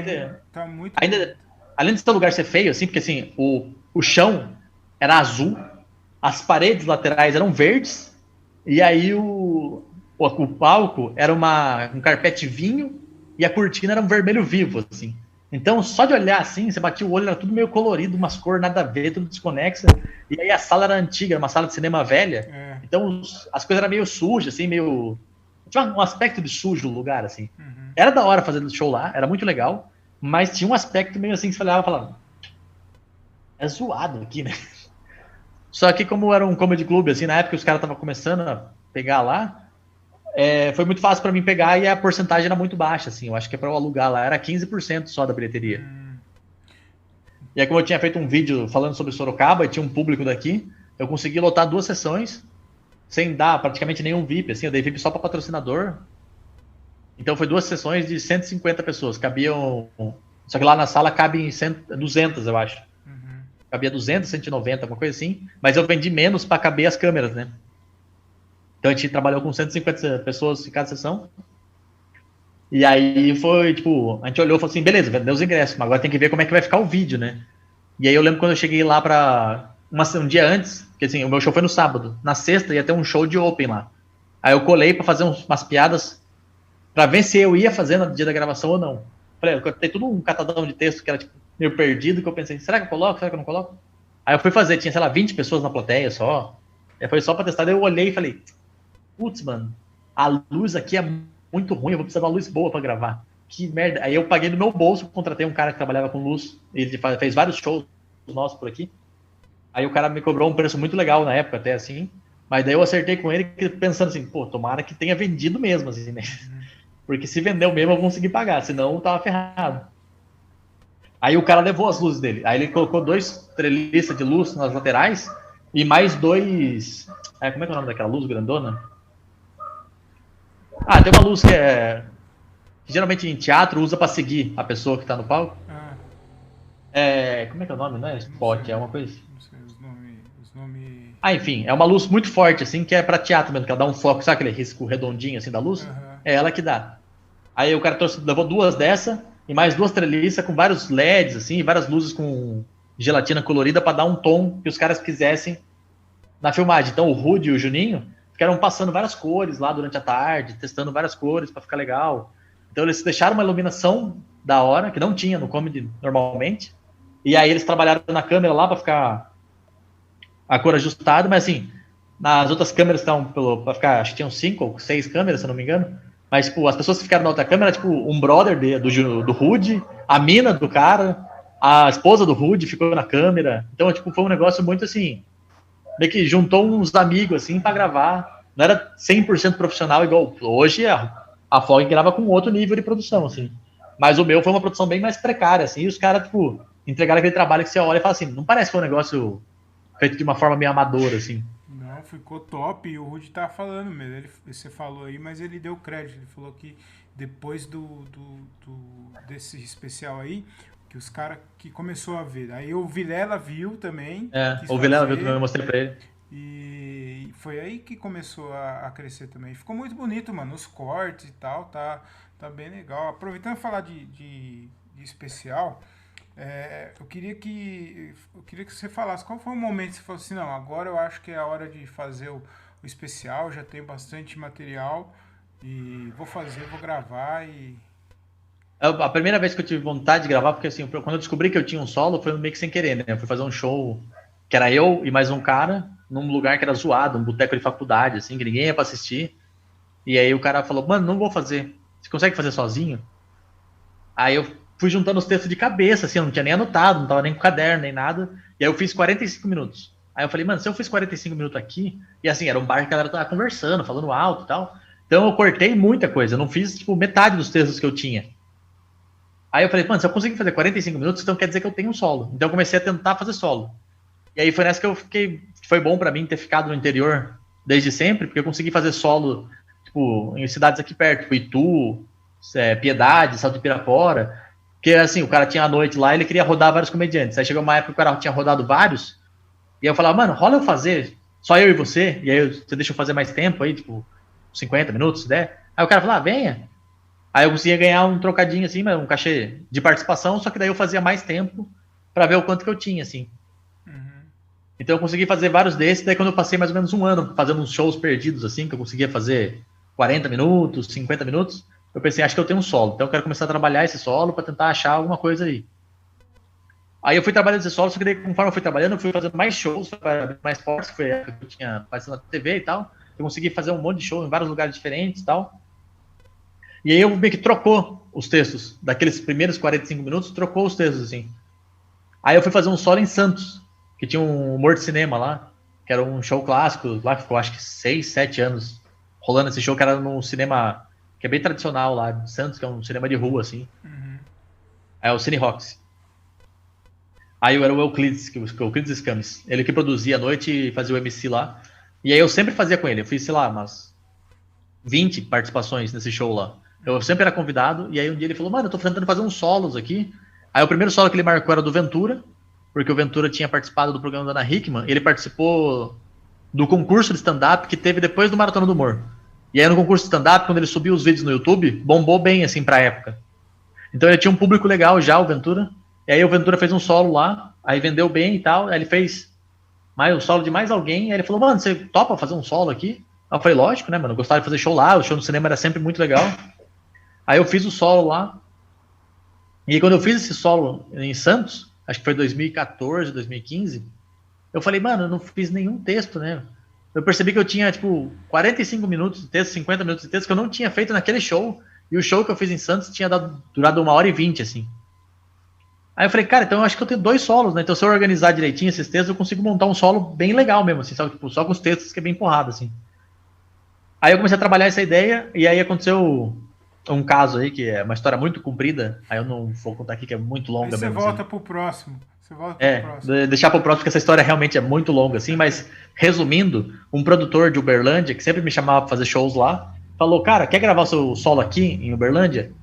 tá muito... Ainda, além de seu lugar ser feio, assim, porque assim, o chão era azul, as paredes laterais eram verdes, e aí o palco era um carpete vinho, e a cortina era um vermelho vivo, assim. Então, só de olhar assim, você batia o olho, era tudo meio colorido, umas cores nada a ver, tudo desconexa. E aí a sala era antiga, era uma sala de cinema velha. É. Então as coisas eram meio sujas, assim, meio... Tinha um aspecto de sujo o lugar, assim. Uhum. Era da hora fazer show lá, era muito legal. Mas tinha um aspecto meio assim que você olhava e falava... É zoado aqui, né? Só que como era um comedy club, assim, na época os caras estavam começando a pegar lá... foi muito fácil para mim pegar e a porcentagem era muito baixa, assim. Eu acho que para eu alugar lá era 15% só da bilheteria. E aí, como eu tinha feito um vídeo falando sobre Sorocaba e tinha um público daqui, eu consegui lotar 2 sessões sem dar praticamente nenhum VIP, assim. Eu dei VIP só para patrocinador. Então foi 2 sessões de 150 pessoas. Cabiam... Só que lá na sala cabem 200, eu acho. Uhum. Cabia 200, 190, alguma coisa assim. Mas eu vendi menos para caber as câmeras, né? Então a gente trabalhou com 150 pessoas em cada sessão. E aí foi, tipo, a gente olhou e falou assim, beleza, vendeu os ingressos, mas agora tem que ver como é que vai ficar o vídeo, né? E aí eu lembro quando eu cheguei lá pra... um dia antes, porque assim, o meu show foi no sábado. Na sexta ia ter um show de open lá. Aí eu colei pra fazer umas piadas pra ver se eu ia fazer no dia da gravação ou não. Falei, eu cortei tudo um catadão de texto que era, tipo, meio perdido, que eu pensei, será que eu coloco? Será que eu não coloco? Aí eu fui fazer, tinha, sei lá, 20 pessoas na plateia só. Aí foi só pra testar, daí eu olhei e falei... Putz, mano, a luz aqui é muito ruim, eu vou precisar de uma luz boa pra gravar. Que merda. Aí eu paguei no meu bolso, contratei um cara que trabalhava com luz, ele fez vários shows nossos por aqui. Aí o cara me cobrou um preço muito legal na época, até assim. Mas daí eu acertei com ele, pensando assim, pô, tomara que tenha vendido mesmo, assim, né? Porque se vendeu mesmo, eu vou conseguir pagar, senão eu tava ferrado. Aí o cara levou as luzes dele. Aí ele colocou 2 treliças de luz nas laterais e mais 2... como é que é o nome daquela luz grandona? Tem uma luz que geralmente em teatro usa pra seguir a pessoa que tá no palco. Como é que é o nome? Não é spot, é uma coisa assim. Não sei os nomes... Enfim, é uma luz muito forte, assim, que é pra teatro mesmo, que ela dá um foco, sabe aquele risco redondinho, assim, da luz? Uhum. É ela que dá. Aí o cara levou 2 dessa e mais 2 treliças com vários LEDs, assim, várias luzes com gelatina colorida pra dar um tom que os caras quisessem na filmagem. Então o Rudy e o Juninho ficaram passando várias cores lá durante a tarde, testando várias cores para ficar legal. Então eles deixaram uma iluminação da hora, que não tinha no comedy normalmente, e aí eles trabalharam na câmera lá para ficar a cor ajustada, mas assim, nas outras câmeras estão para ficar, acho que tinham 5 ou 6 câmeras, se eu não me engano, mas tipo, as pessoas que ficaram na outra câmera, tipo, um brother do Rudy, a mina do cara, a esposa do Rudy ficou na câmera, então tipo, foi um negócio muito assim, meio que juntou uns amigos, assim, pra gravar. Não era 100% profissional, igual hoje a Fog grava com outro nível de produção, assim. Mas o meu foi uma produção bem mais precária, assim, e os caras, tipo, entregaram aquele trabalho que você olha e fala assim, não parece que foi um negócio feito de uma forma meio amadora, assim. Não, ficou top, e o Rudy tava falando mesmo, você falou aí, mas ele deu crédito, ele falou que depois desse especial aí, que os caras que começou a ver. Aí o Vilela viu também. O Vilela viu também, eu mostrei pra ele. E foi aí que começou a crescer também. Ficou muito bonito, mano, os cortes e tal, tá bem legal. Aproveitando falar de especial, eu queria que você falasse qual foi o momento que você falou assim, não, agora eu acho que é a hora de fazer o especial, já tenho bastante material e vou gravar e. A primeira vez que eu tive vontade de gravar, porque assim, quando eu descobri que eu tinha um solo, foi meio que sem querer, né? Eu fui fazer um show que era eu e mais um cara, num lugar que era zoado, um boteco de faculdade, assim, que ninguém ia pra assistir. E aí o cara falou, mano, não vou fazer. Você consegue fazer sozinho? Aí eu fui juntando os textos de cabeça, assim, eu não tinha nem anotado, não tava nem com caderno, nem nada. E aí eu fiz 45 minutos. Aí eu falei, mano, se eu fiz 45 minutos aqui, e assim, era um bar que a galera tava conversando, falando alto e tal. Então eu cortei muita coisa, eu não fiz, tipo, metade dos textos que eu tinha. Aí eu falei, mano, se eu conseguir fazer 45 minutos, então quer dizer que eu tenho um solo. Então eu comecei a tentar fazer solo. E aí foi nessa que eu fiquei. Foi bom pra mim ter ficado no interior desde sempre, porque eu consegui fazer solo, tipo, em cidades aqui perto, tipo Itu, Piedade, Salto de Pirapora. Porque assim, o cara tinha a noite lá e ele queria rodar vários comediantes. Aí chegou uma época que o cara tinha rodado vários, e aí eu falava, mano, rola eu fazer, só eu e você, e aí você deixa eu fazer mais tempo aí, tipo, 50 minutos, se der. Aí o cara falou, venha. Aí eu conseguia ganhar um trocadinho assim, um cachê de participação, só que daí eu fazia mais tempo pra ver o quanto que eu tinha, assim. Uhum. Então eu consegui fazer vários desses, daí quando eu passei mais ou menos um ano fazendo uns shows perdidos, assim, que eu conseguia fazer 40 minutos, 50 minutos, eu pensei, acho que eu tenho um solo, então eu quero começar a trabalhar esse solo pra tentar achar alguma coisa aí. Aí eu fui trabalhando esse solo, só que daí conforme eu fui trabalhando, eu fui fazendo mais shows, mais fortes, que foi a época que eu tinha aparecido na TV e tal, eu consegui fazer um monte de show em vários lugares diferentes e tal. E aí eu meio que trocou os textos, daqueles primeiros 45 minutos, trocou os textos, assim. Aí eu fui fazer um solo em Santos, que tinha um humor de cinema lá, que era um show clássico, lá que ficou acho que 6, 7 anos rolando esse show, que era num cinema que é bem tradicional lá de Santos, que é um cinema de rua, assim. Uhum. É o Cine Rocks. Aí eu era o Euclides, que o Euclides Scames. Ele que produzia à noite e fazia o MC lá. E aí eu sempre fazia com ele. Eu fiz, sei lá, umas 20 participações nesse show lá. Eu sempre era convidado, e aí um dia ele falou, mano, eu tô tentando fazer uns solos aqui. Aí o primeiro solo que ele marcou era do Ventura, porque o Ventura tinha participado do programa da Ana Hickman, ele participou do concurso de stand-up que teve depois do Maratona do Humor. E aí no concurso de stand-up, quando ele subiu os vídeos no YouTube, bombou bem, assim, pra época. Então ele tinha um público legal já, o Ventura. E aí o Ventura fez um solo lá, aí vendeu bem e tal, aí ele fez o solo de mais alguém, aí ele falou, mano, você topa fazer um solo aqui? Aí eu falei, lógico, né, mano, eu gostava de fazer show lá, o show no cinema era sempre muito legal. Aí eu fiz o solo lá. E quando eu fiz esse solo em Santos, acho que foi 2014, 2015, eu falei, mano, eu não fiz nenhum texto, né? Eu percebi que eu tinha, tipo, 45 minutos de texto, 50 minutos de texto que eu não tinha feito naquele show. E o show que eu fiz em Santos tinha durado 1h20, assim. Aí eu falei, cara, então eu acho que eu tenho 2 solos, né? Então se eu organizar direitinho esses textos, eu consigo montar um solo bem legal mesmo, assim, sabe? Tipo, só com os textos que é bem porrada, assim. Aí eu comecei a trabalhar essa ideia, e aí aconteceu um caso aí, que é uma história muito comprida, aí eu não vou contar aqui, que é muito Aí longa você mesmo, volta assim. pro próximo. Você volta pro próximo. Deixar pro próximo, porque essa história realmente é muito longa, assim, mas resumindo, um produtor de Uberlândia, que sempre me chamava pra fazer shows lá, falou, cara, quer gravar o seu solo aqui em Uberlândia?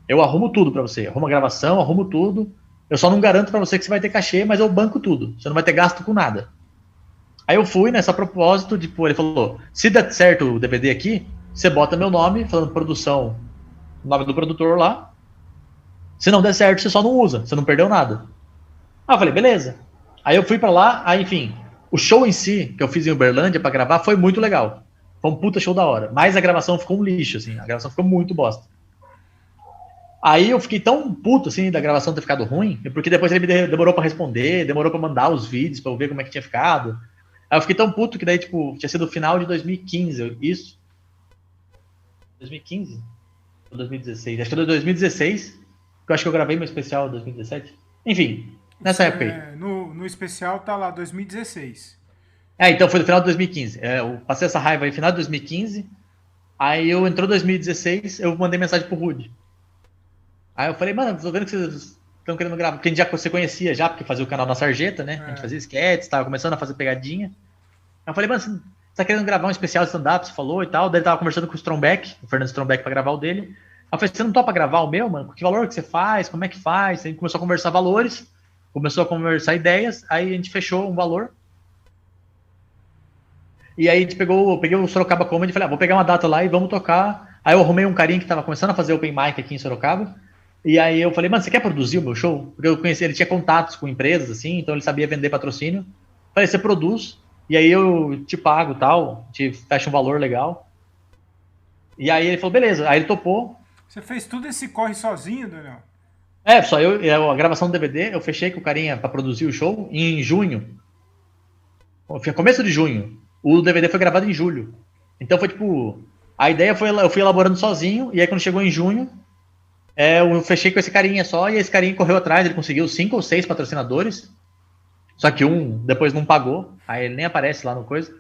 Eu arrumo tudo pra você, arrumo a gravação, arrumo tudo, eu só não garanto pra você que você vai ter cachê, mas eu banco tudo, você não vai ter gasto com nada. Aí eu fui nessa propósito, tipo, ele falou, se der certo o DVD aqui, você bota meu nome, falando produção, o nome do produtor lá, se não der certo, você só não usa, você não perdeu nada. Ah, eu falei, beleza. Aí eu fui pra lá, aí enfim, o show em si, que eu fiz em Uberlândia pra gravar, foi muito legal. Foi um puta show da hora. Mas a gravação ficou um lixo, assim, a gravação ficou muito bosta. Aí eu fiquei tão puto, assim, da gravação ter ficado ruim, porque depois ele me demorou pra responder, demorou pra mandar os vídeos pra eu ver como é que tinha ficado. Aí eu fiquei tão puto que daí, tipo, tinha sido o final de 2015, isso. 2015? Ou 2016? Acho que foi 2016, que eu acho que eu gravei meu especial em 2017. Enfim, nessa época aí. No especial tá lá, 2016. Então foi no final de 2015. Eu passei essa raiva aí no final de 2015. Aí eu entrou 2016, eu mandei mensagem pro Rude. Aí eu falei, mano, tô vendo que vocês estão querendo gravar. Porque a gente já se conhecia já, porque fazia o canal na Sarjeta, né? A gente fazia sketches, tava começando a fazer pegadinha. Aí eu falei, mano, você tá querendo gravar um especial de stand-up? Você falou e tal. Daí ele tava conversando com o Strombeck, o Fernando Strombeck, pra gravar o dele. Aí eu falei, você não topa gravar o meu, mano? Que valor que você faz? Como é que faz? Aí a gente começou a conversar valores, começou a conversar ideias, aí a gente fechou um valor. E aí a gente peguei o Sorocaba Comedy e falei, vou pegar uma data lá e vamos tocar. Aí eu arrumei um carinha que tava começando a fazer open mic aqui em Sorocaba. E aí eu falei, mano, você quer produzir o meu show? Porque eu conheci, ele tinha contatos com empresas, assim, então ele sabia vender patrocínio. Falei, você produz, e aí eu te pago tal, te fecha um valor legal. E aí ele falou, beleza. Aí ele topou. Você fez tudo esse corre sozinho, Daniel? Só a gravação do DVD, eu fechei com o carinha pra produzir o show em junho. Começo de junho. O DVD foi gravado em julho. Então foi tipo. A ideia foi, eu fui elaborando sozinho, e aí quando chegou em junho, eu fechei com esse carinha só, e esse carinha correu atrás, ele conseguiu 5 ou 6 patrocinadores. Só que um depois não pagou, aí ele nem aparece lá no coisa.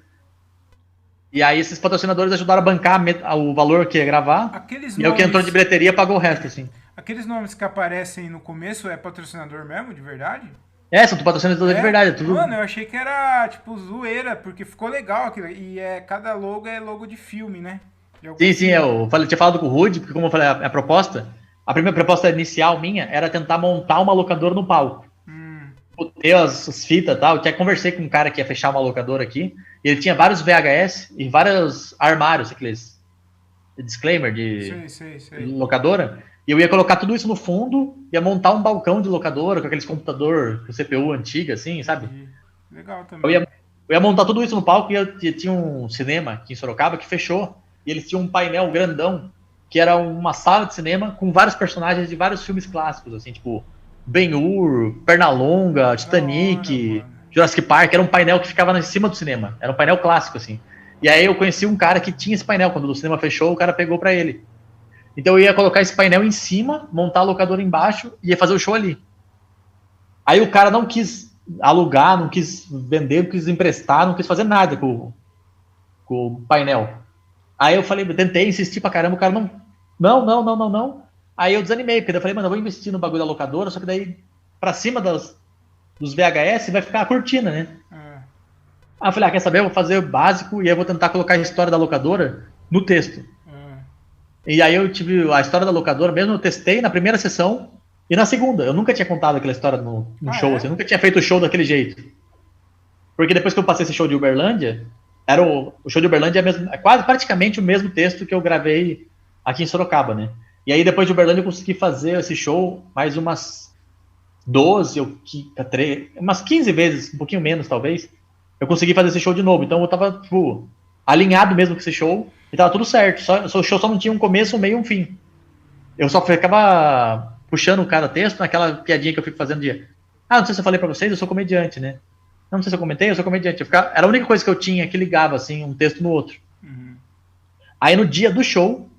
E aí esses patrocinadores ajudaram a bancar o valor que ia gravar. Aqueles E aí o que entrou de bilheteria pagou o resto, assim. Aqueles nomes que aparecem no começo é patrocinador mesmo, de verdade? São patrocinadores de verdade, tudo. Mano, eu achei que era, tipo, zoeira, porque ficou legal aquilo. E cada logo é logo de filme, né? Sim, eu tinha falado com o Rude, porque como eu falei, a proposta, a primeira proposta inicial minha era tentar montar uma locadora no palco. Ter as fitas e tal. Eu tinha conversei com um cara que ia fechar uma locadora aqui, e ele tinha vários VHS e vários armários, aqueles disclaimer de locadora. E eu ia colocar tudo isso no fundo, ia montar um balcão de locadora com aqueles computador com CPU antiga, assim, sabe? Legal também. Eu ia montar tudo isso no palco e tinha um cinema aqui em Sorocaba que fechou. E eles tinham um painel grandão, que era uma sala de cinema com vários personagens de vários filmes clássicos, assim, tipo Ben-Hur, Pernalonga, Titanic, Jurassic Park. Era um painel que ficava em cima do cinema. Era um painel clássico, assim. E aí eu conheci um cara que tinha esse painel. Quando o cinema fechou, o cara pegou pra ele. Então eu ia colocar esse painel em cima, montar a locadora embaixo e ia fazer o show ali. Aí o cara não quis alugar, não quis vender, não quis emprestar, não quis fazer nada com o painel. Aí eu falei, eu tentei insistir pra caramba, o cara não. Aí eu desanimei, porque eu falei, mano, eu vou investir no bagulho da locadora, só que daí pra cima dos VHS vai ficar a cortina, né? Aí eu falei, quer saber? Eu vou fazer o básico e aí eu vou tentar colocar a história da locadora no texto. E aí eu tive a história da locadora, mesmo eu testei na primeira sessão e na segunda. Eu nunca tinha contado aquela história no show, assim, eu nunca tinha feito o show daquele jeito. Porque depois que eu passei esse show de Uberlândia, o show de Uberlândia é quase praticamente o mesmo texto que eu gravei aqui em Sorocaba, né? E aí depois de Uberlândia eu consegui fazer esse show mais umas 12 ou 13, umas 15 vezes, um pouquinho menos talvez. Eu consegui fazer esse show de novo. Então eu tava, tipo, alinhado mesmo com esse show e tava tudo certo. O show só não tinha um começo, um meio e um fim. Eu só ficava puxando cada texto naquela piadinha que eu fico fazendo de não sei se eu falei pra vocês, eu sou comediante, né? Não sei se eu comentei, eu sou comediante. Era a única coisa que eu tinha que ligava, assim, um texto no outro. Aí no dia do show,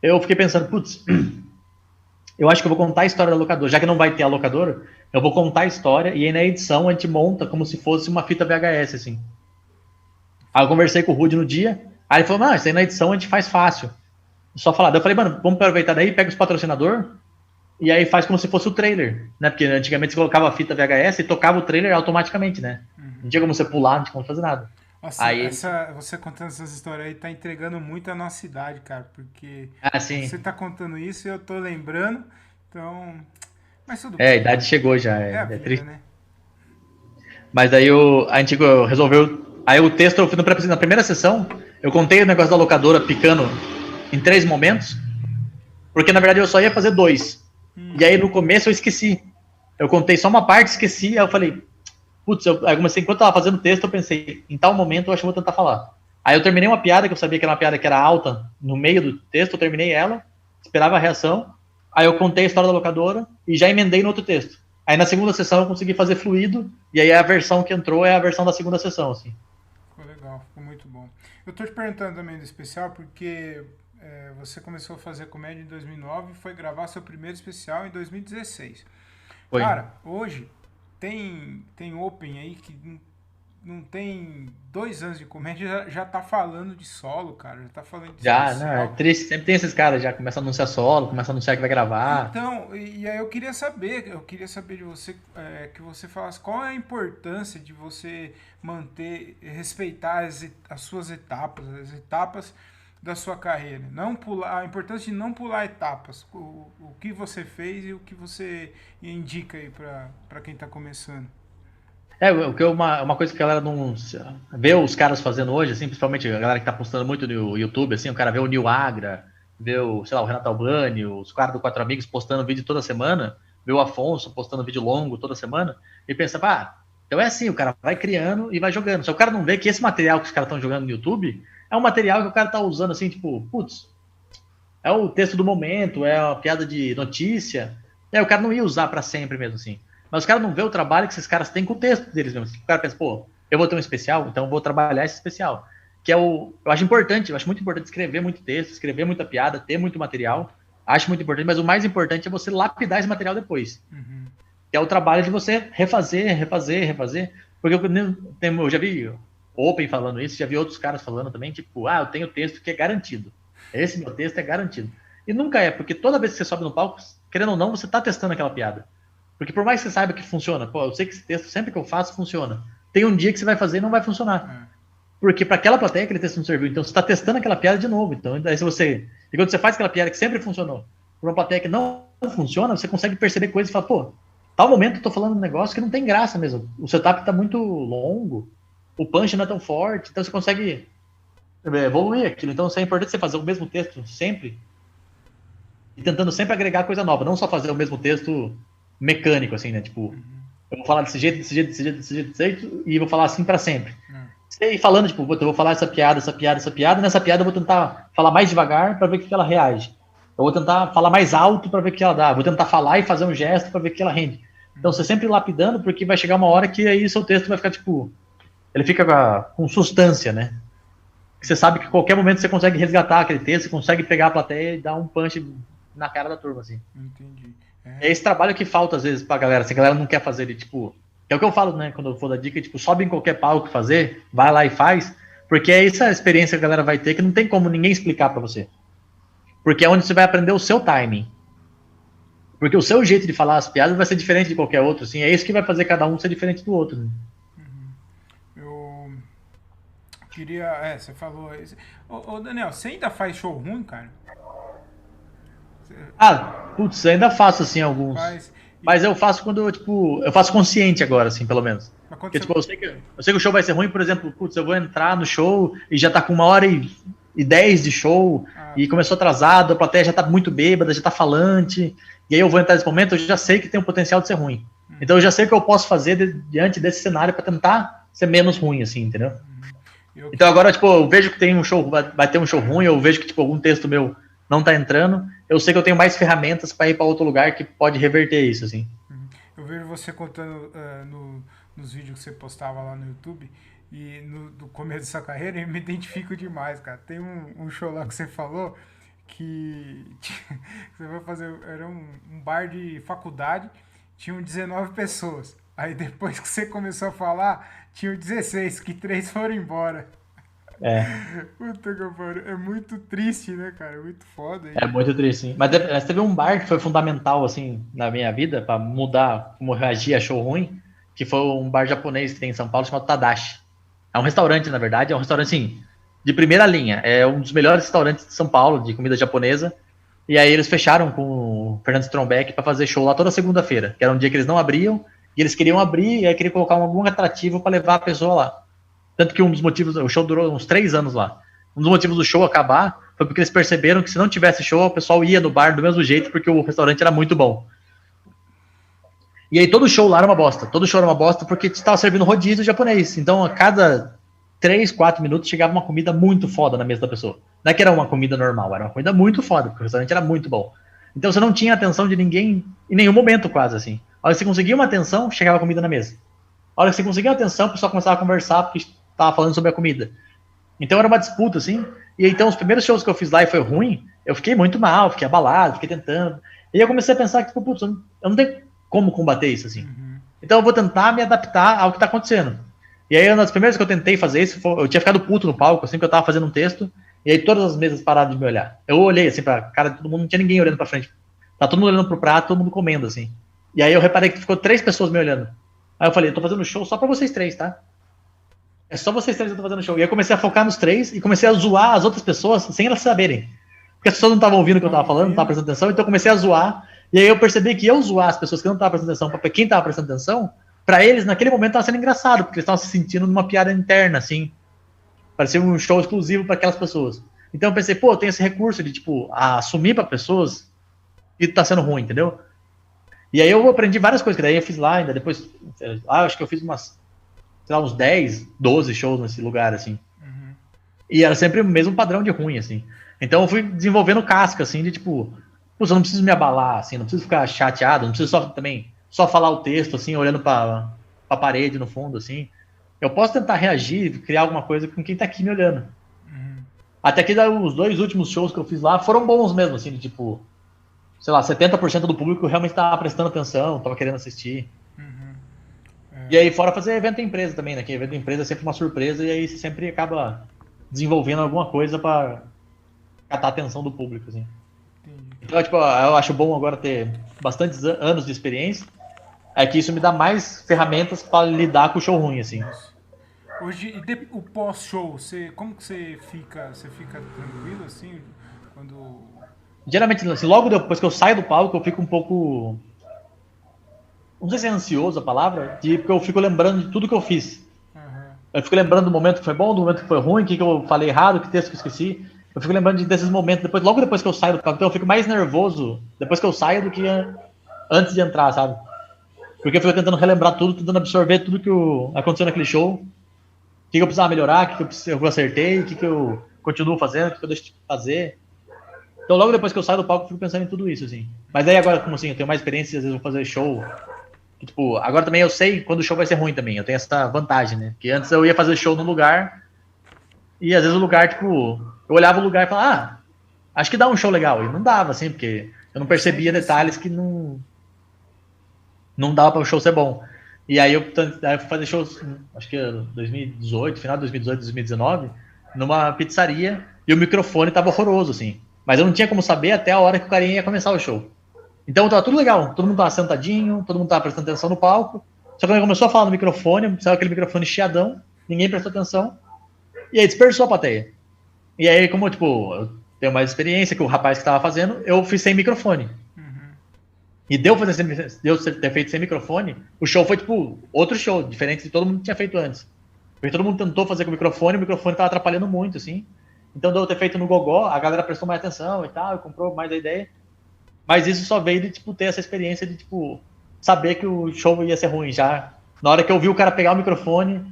eu fiquei pensando, putz, eu acho que eu vou contar a história da locadora. Já que não vai ter a locadora, eu vou contar a história e aí na edição a gente monta como se fosse uma fita VHS, assim. Aí eu conversei com o Rudy no dia, aí ele falou, isso aí na edição a gente faz fácil. Só falar. Daí eu falei, mano, vamos aproveitar daí, pega os patrocinadores e aí faz como se fosse o trailer, né? Porque antigamente você colocava a fita VHS e tocava o trailer automaticamente, né? Não tinha como você pular, não tinha como fazer nada. Nossa, aí, você contando essas histórias aí tá entregando muito a nossa idade, cara, porque você tá contando isso e eu tô lembrando, então... Mas tudo bem. A idade chegou já, a vida, triste. né? Mas daí a gente resolveu... Aí o texto, eu fiz na primeira sessão, eu contei o negócio da locadora picando em 3 momentos, porque na verdade eu só ia fazer 2. E aí no começo eu esqueci. Eu contei só uma parte, esqueci, aí eu falei... Putz, enquanto eu tava fazendo o texto, eu pensei, em tal momento eu acho que eu vou tentar falar. Aí eu terminei uma piada, que eu sabia que era uma piada que era alta, no meio do texto, eu terminei ela, esperava a reação, aí eu contei a história da locadora e já emendei no outro texto. Aí na segunda sessão eu consegui fazer fluido, e aí a versão que entrou é a versão da segunda sessão, assim. Ficou legal, ficou muito bom. Eu tô te perguntando também do especial, porque você começou a fazer comédia em 2009 e foi gravar seu primeiro especial em 2016. Foi. Cara, hoje... Tem Open aí que não tem 2 anos de comédia, já tá falando de solo, cara. Já tá falando de não, é triste. Sempre tem esses caras, já começa a anunciar solo, começa a anunciar que vai gravar. Então, e aí eu queria saber de você, que você falasse qual é a importância de você respeitar as suas etapas, as etapas da sua carreira. Não pular, a importância de não pular etapas. O que você fez e o que você indica aí para quem está começando. Uma coisa que a galera não vê os caras fazendo hoje, assim, principalmente a galera que tá postando muito no YouTube, assim, o cara vê o Nil Agra, vê o, sei lá, o Renato Albani, os caras do Quatro Amigos postando vídeo toda semana, vê o Afonso postando vídeo longo toda semana, e pensa, pá, então é assim, o cara vai criando e vai jogando. Só o cara não vê que esse material que os caras estão jogando no YouTube é um material que o cara tá usando, assim, tipo, putz, é o texto do momento, é a piada de notícia. O cara não ia usar para sempre mesmo, assim. Mas os caras não vê o trabalho que esses caras têm com o texto deles mesmo. O cara pensa, pô, eu vou ter um especial, então eu vou trabalhar esse especial. Que é o. Eu acho importante, eu acho muito importante escrever muito texto, escrever muita piada, ter muito material. Acho muito importante, mas o mais importante é você lapidar esse material depois. Uhum. Que é o trabalho de você refazer. Porque eu já vi Open falando isso, já vi outros caras falando também, tipo, eu tenho texto que é garantido. Esse meu texto é garantido. E nunca é, porque toda vez que você sobe no palco, querendo ou não, você tá testando aquela piada. Porque por mais que você saiba que funciona, pô, eu sei que esse texto, sempre que eu faço, funciona. Tem um dia que você vai fazer e não vai funcionar. Porque para aquela plateia aquele texto não serviu. Então você está testando aquela piada de novo. Então, daí se você. E quando você faz aquela piada que sempre funcionou, para uma plateia que não funciona, você consegue perceber coisas e fala, pô, tal momento eu tô falando um negócio que não tem graça mesmo. O setup tá muito longo, o punch não é tão forte, então você consegue evoluir aquilo. Então é importante você fazer o mesmo texto sempre e tentando sempre agregar coisa nova, não só fazer o mesmo texto mecânico, assim, né? Tipo, eu vou falar desse jeito, desse jeito, e vou falar assim para sempre. E falando, tipo, eu vou falar essa piada, nessa piada eu vou tentar falar mais devagar para ver o que ela reage. Eu vou tentar falar mais alto para ver o que ela dá. Vou tentar falar e fazer um gesto para ver o que ela rende. Então você sempre lapidando, porque vai chegar uma hora que aí seu texto vai ficar, tipo, ele fica com substância, né? Você sabe que a qualquer momento você consegue resgatar aquele texto, você consegue pegar a plateia e dar um punch na cara da turma, assim. Entendi. É esse trabalho que falta, às vezes, pra galera. Se a galera não quer fazer ele, tipo... É o que eu falo, né? Quando eu for dar dica, tipo, sobe em qualquer palco fazer, vai lá e faz, porque é essa experiência que a galera vai ter que não tem como ninguém explicar pra você. Porque é onde você vai aprender o seu timing. Porque o seu jeito de falar as piadas vai ser diferente de qualquer outro, assim. É isso que vai fazer cada um ser diferente do outro, né? Eu queria... você falou... Ô, Daniel, você ainda faz show ruim, cara? Putz, ainda faço, assim, alguns. Mas eu faço quando, tipo, eu faço consciente agora, assim, pelo menos. Porque, tipo, eu sei que o show vai ser ruim, por exemplo, putz, eu vou entrar no show e já tá com 1h10 de show e começou atrasado, a plateia já tá muito bêbada, já tá falante, e aí eu vou entrar nesse momento, eu já sei que tem um potencial de ser ruim. Então eu já sei o que eu posso fazer diante desse cenário pra tentar ser menos ruim, assim, entendeu? Então agora, tipo, eu vejo que tem um show, vai ter um show ruim, eu vejo que, tipo, algum texto meu não tá entrando, eu sei que eu tenho mais ferramentas para ir para outro lugar que pode reverter isso, assim. Eu vejo você contando nos vídeos que você postava lá no YouTube e do começo dessa carreira, eu me identifico demais, cara. Tem um show lá que você falou que você vai fazer, era um bar de faculdade, tinham 19 pessoas. Aí depois que você começou a falar, tinham 16, que 3 foram embora. Puta que pariu. É muito triste, né, cara? É muito foda. É muito triste, sim. Mas teve um bar que foi fundamental, assim, na minha vida, pra mudar como eu reagia a show ruim, que foi um bar japonês que tem em São Paulo, chamado Tadashi. É um restaurante, na verdade, é um restaurante, assim, de primeira linha. É um dos melhores restaurantes de São Paulo, de comida japonesa. E aí eles fecharam com o Fernando Strombeck pra fazer show lá toda segunda-feira, que era um dia que eles não abriam, e eles queriam abrir, e aí queriam colocar algum atrativo pra levar a pessoa lá. Tanto que um dos motivos, o show durou uns 3 anos lá. Um dos motivos do show acabar foi porque eles perceberam que se não tivesse show, o pessoal ia no bar do mesmo jeito, porque o restaurante era muito bom. E aí todo show lá era uma bosta. Todo show era uma bosta porque estava servindo rodízio japonês. Então a cada 3, 4 minutos chegava uma comida muito foda na mesa da pessoa. Não é que era uma comida normal, era uma comida muito foda, porque o restaurante era muito bom. Então você não tinha atenção de ninguém em nenhum momento quase, assim. A hora que você conseguia uma atenção, chegava a comida na mesa. A hora que você conseguia uma atenção, o pessoal começava a conversar porque tava falando sobre a comida. Então era uma disputa, assim. E então os primeiros shows que eu fiz lá e foi ruim, eu fiquei muito mal, fiquei abalado, fiquei tentando. E eu comecei a pensar que, tipo, putz, eu não tenho como combater isso, assim. Então eu vou tentar me adaptar ao que tá acontecendo. E aí, uma das primeiras que eu tentei fazer isso, eu tinha ficado puto no palco, assim, que eu tava fazendo um texto, e aí todas as mesas pararam de me olhar. Eu olhei, assim, pra cara de todo mundo, não tinha ninguém olhando pra frente. Tá todo mundo olhando pro prato, todo mundo comendo, assim. E aí eu reparei que ficou 3 pessoas me olhando. Aí eu falei, eu tô fazendo show só pra vocês 3, tá? É só vocês 3 que eu tô fazendo show. E aí eu comecei a focar nos 3 e comecei a zoar as outras pessoas sem elas saberem. Porque as pessoas não estavam ouvindo o que eu tava falando, não estavam prestando atenção, então eu comecei a zoar. E aí eu percebi que eu zoar as pessoas que não estavam prestando atenção pra quem tava prestando atenção, pra eles, naquele momento, tava sendo engraçado, porque eles estavam se sentindo numa piada interna, assim. Parecia um show exclusivo para aquelas pessoas. Então eu pensei, pô, tem esse recurso de, tipo, assumir para pessoas que tá sendo ruim, entendeu? E aí eu aprendi várias coisas, que daí eu fiz lá ainda, depois, acho que eu fiz umas, sei lá, uns 10, 12 shows nesse lugar, assim. Uhum. E era sempre o mesmo padrão de ruim, assim. Então eu fui desenvolvendo casca, assim, de tipo, pô, eu não preciso me abalar, assim, não preciso ficar chateado, não preciso só falar o texto, assim, olhando pra parede no fundo, assim. Eu posso tentar reagir, criar alguma coisa com quem tá aqui me olhando. Uhum. Até que os 2 últimos shows que eu fiz lá foram bons mesmo, assim, de tipo, sei lá, 70% do público realmente tava prestando atenção, tava querendo assistir. Uhum. E aí, fora fazer evento em empresa também, né? Que evento em empresa é sempre uma surpresa e aí você sempre acaba desenvolvendo alguma coisa para catar a atenção do público, assim. Então, tipo, eu acho bom agora ter bastantes anos de experiência, é que isso me dá mais ferramentas para lidar com o show ruim, assim. Hoje, o pós-show, como que você fica? Você fica tranquilo, assim, quando... Geralmente, assim, logo depois que eu saio do palco, eu fico um pouco... Não sei se é ansioso a palavra, porque eu fico lembrando de tudo que eu fiz. Uhum. Eu fico lembrando do momento que foi bom, do momento que foi ruim, o que eu falei errado, que texto que eu esqueci. Eu fico lembrando desses momentos, logo depois que eu saio do palco. Então eu fico mais nervoso depois que eu saio do que antes de entrar, sabe? Porque eu fico tentando relembrar tudo, tentando absorver tudo que aconteceu naquele show. O que eu precisava melhorar, o que eu acertei, o que eu continuo fazendo, o que eu deixo de fazer. Então logo depois que eu saio do palco, eu fico pensando em tudo isso, assim. Mas aí agora, como assim, eu tenho mais experiência, às vezes eu vou fazer show. Que, tipo, agora também eu sei quando o show vai ser ruim também. Eu tenho essa vantagem, né? Porque antes eu ia fazer show no lugar e às vezes o lugar, tipo, eu olhava o lugar e falava, acho que dá um show legal. E não dava, assim, porque eu não percebia detalhes que não dava para o show ser bom. E aí eu fui fazer shows, acho que 2018, final de 2018, 2019, numa pizzaria, e o microfone tava horroroso, assim. Mas eu não tinha como saber até a hora que o carinha ia começar o show. Então tava tudo legal, todo mundo tava sentadinho, todo mundo tava prestando atenção no palco. Só que quando ele começou a falar no microfone, saiu aquele microfone chiadão, ninguém prestou atenção, e aí dispersou a plateia. E aí, como tipo, eu tenho mais experiência que o rapaz que tava fazendo, eu fiz sem microfone. E deu ter feito sem microfone, o show foi tipo outro show, diferente de todo mundo que tinha feito antes. Porque todo mundo tentou fazer com o microfone tava atrapalhando muito, assim. Então deu ter feito no gogó, a galera prestou mais atenção e tal, e comprou mais a ideia. Mas isso só veio de, tipo, ter essa experiência de, tipo, saber que o show ia ser ruim já. Na hora que eu vi o cara pegar o microfone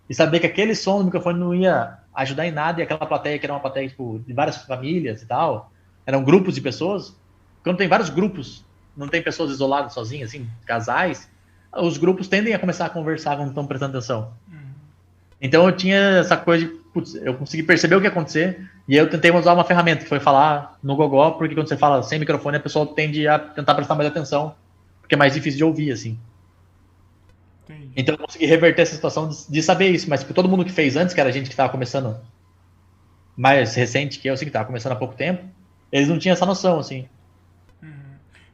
e saber que aquele som do microfone não ia ajudar em nada, e aquela plateia, que era uma plateia, tipo, de várias famílias e tal, eram grupos de pessoas. Quando tem vários grupos, não tem pessoas isoladas sozinhas, assim, casais, os grupos tendem a começar a conversar quando estão prestando atenção. Então eu tinha essa coisa de, putz, eu consegui perceber o que ia acontecer, e aí eu tentei usar uma ferramenta, que foi falar no gogó, porque quando você fala sem microfone, a pessoa tende a tentar prestar mais atenção, porque é mais difícil de ouvir, assim. Entendi. Então eu consegui reverter essa situação de saber isso, mas tipo, todo mundo que fez antes, que era a gente que estava começando mais recente que eu, assim, que estava começando há pouco tempo, eles não tinham essa noção, assim.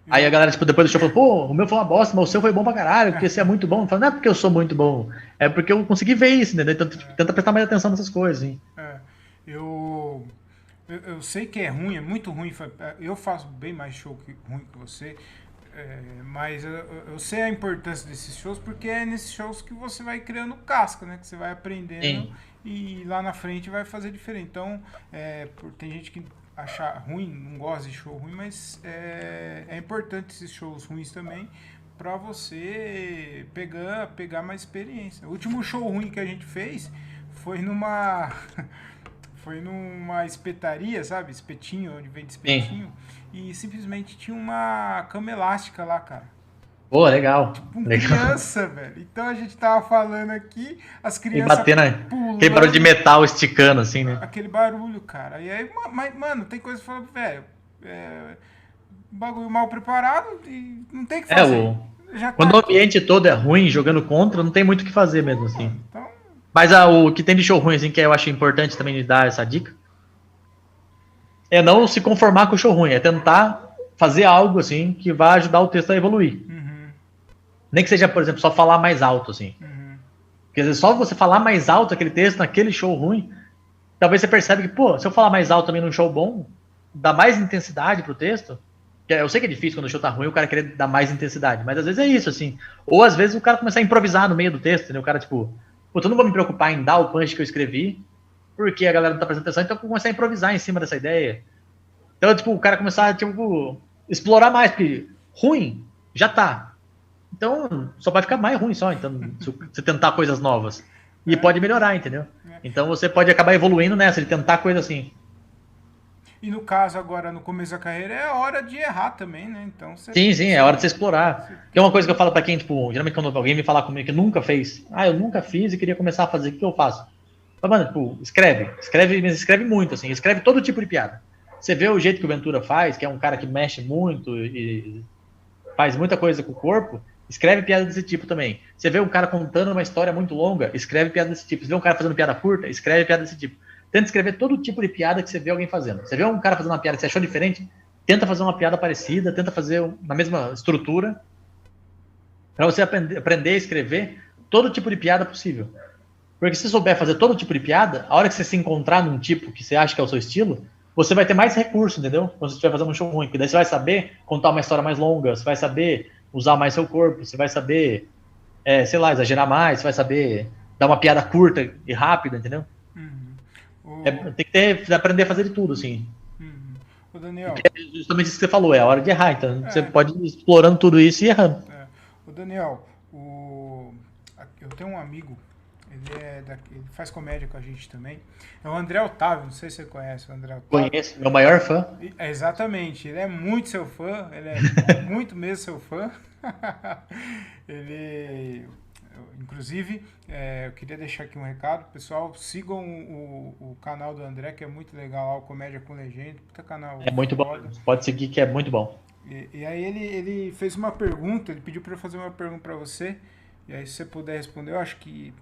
Aí a galera, tipo, depois do show falou, pô, o meu foi uma bosta, mas o seu foi bom pra caralho, porque você é muito bom. Eu falo, não é porque eu sou muito bom, é porque eu consegui ver isso, entendeu? Então, tipo, tenta prestar mais atenção nessas coisas, hein? Eu sei que é ruim, é muito ruim. Eu faço bem mais show ruim que você, mas eu sei a importância desses shows, porque é nesses shows que você vai criando casca, né? Que você vai aprendendo. Sim. E lá na frente vai fazer diferente. Então, tem gente que achar ruim, não gosta de show ruim, mas é importante esses shows ruins também para você pegar mais experiência. O último show ruim que a gente fez foi numa espetaria, sabe? Espetinho, onde vende espetinho. Sim. E simplesmente tinha uma cama elástica lá, cara. Pô, legal. Tipo, criança, velho. Então a gente tava falando aqui, as crianças pulando. Aquele barulho de metal esticando, assim, né? Aquele barulho, cara. E aí, mano, tem coisa que fala, velho, bagulho mal preparado e não tem o que fazer. Quando o ambiente todo é ruim, jogando contra, não tem muito o que fazer mesmo, assim. Então... Mas o que tem de show ruim, assim, que eu acho importante também de dar essa dica, é não se conformar com o show ruim, é tentar fazer algo, assim, que vai ajudar o texto a evoluir. Nem que seja, por exemplo, só falar mais alto, assim. Porque às vezes só você falar mais alto aquele texto naquele show ruim, talvez você percebe que, pô, se eu falar mais alto também num show bom, dá mais intensidade pro texto, Eu sei que é difícil quando o show tá ruim o cara querer dar mais intensidade, mas às vezes é isso, assim. Ou às vezes o cara começar a improvisar no meio do texto, né? O cara, tipo, pô, eu não vou me preocupar em dar o punch que eu escrevi, porque a galera não tá prestando atenção, então eu vou começar a improvisar em cima dessa ideia. Então, tipo, o cara começar a, tipo, explorar mais, porque ruim já tá. Então, só vai ficar mais ruim só, então, se você tentar coisas novas. E pode melhorar, entendeu? Então você pode acabar evoluindo nessa, de tentar coisa assim. E no caso agora, no começo da carreira, é hora de errar também, né? Então você... Sim, é hora de você explorar. Tem uma coisa que eu falo pra quem, tipo, geralmente quando alguém me falar comigo que nunca fez, eu nunca fiz e queria começar a fazer, o que eu faço? Mano, tipo, escreve, mas escreve muito, assim, escreve todo tipo de piada. Você vê o jeito que o Ventura faz, que é um cara que mexe muito e faz muita coisa com o corpo, escreve piada desse tipo também. Você vê um cara contando uma história muito longa, escreve piada desse tipo. Você vê um cara fazendo piada curta, escreve piada desse tipo. Tenta escrever todo tipo de piada que você vê alguém fazendo. Você vê um cara fazendo uma piada que você achou diferente, tenta fazer uma piada parecida, tenta fazer na mesma estrutura, para você aprender a escrever todo tipo de piada possível. Porque se você souber fazer todo tipo de piada, a hora que você se encontrar num tipo que você acha que é o seu estilo, você vai ter mais recurso, entendeu? Quando você estiver fazendo um show ruim, porque daí você vai saber contar uma história mais longa, você vai saber usar mais seu corpo, você vai saber, sei lá, exagerar mais, você vai saber dar uma piada curta e rápida, entendeu? Tem que aprender a fazer de tudo, assim. O Daniel... É justamente isso que você falou, é a hora de errar, então você pode ir explorando tudo isso e errando. O Daniel, eu tenho um amigo, ele faz comédia com a gente também, é o André Otávio, não sei se você conhece o André Otávio. Conheço, meu maior fã. Exatamente, ele é muito seu fã, ele é muito mesmo seu fã. Inclusive, eu queria deixar aqui um recado, pessoal, sigam o canal do André, que é muito legal lá, o Comédia com Legenda, puta canal. É muito bom, pode seguir que é muito bom. E aí ele fez uma pergunta, ele pediu para eu fazer uma pergunta para você, e aí se você puder responder, eu acho que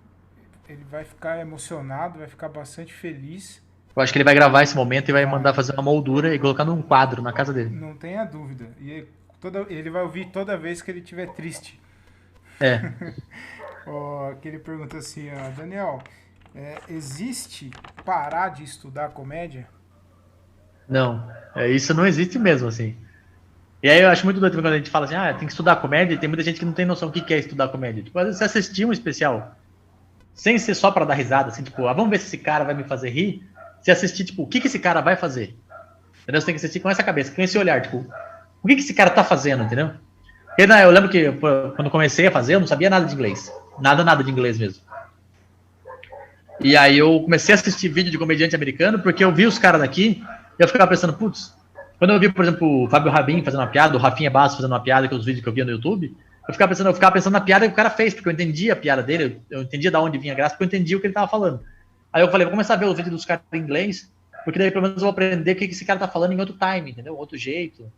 ele vai ficar emocionado, vai ficar bastante feliz. Eu acho que ele vai gravar esse momento e vai mandar fazer uma moldura e colocar num quadro na casa dele. Não tenha dúvida. E ele vai ouvir toda vez que ele estiver triste. Que ele pergunta assim, Daniel, existe parar de estudar comédia? Não, isso não existe mesmo, assim. E aí eu acho muito doido quando a gente fala assim, tem que estudar comédia, e tem muita gente que não tem noção do que é estudar comédia. Tipo, às vezes você assistir um especial, sem ser só pra dar risada, assim, tipo, vamos ver se esse cara vai me fazer rir. Você assistir, tipo, o que esse cara vai fazer? Entendeu? Você tem que assistir com essa cabeça, com esse olhar, tipo, o que esse cara tá fazendo, entendeu? Porque, eu lembro que quando comecei a fazer, eu não sabia nada de inglês. Nada de inglês mesmo. E aí eu comecei a assistir vídeo de comediante americano, porque eu vi os caras daqui, e eu ficava pensando, putz, quando eu vi, por exemplo, o Fábio Rabin fazendo uma piada, o Rafinha Bastos fazendo uma piada, que é os vídeos que eu via no YouTube, eu ficava pensando na piada que o cara fez, porque eu entendia a piada dele, eu entendia de onde vinha a graça, porque eu entendia o que ele tava falando. Aí eu falei, vou começar a ver os vídeos dos caras em inglês, porque daí pelo menos eu vou aprender o que esse cara tá falando em outro time, entendeu? Outro jeito.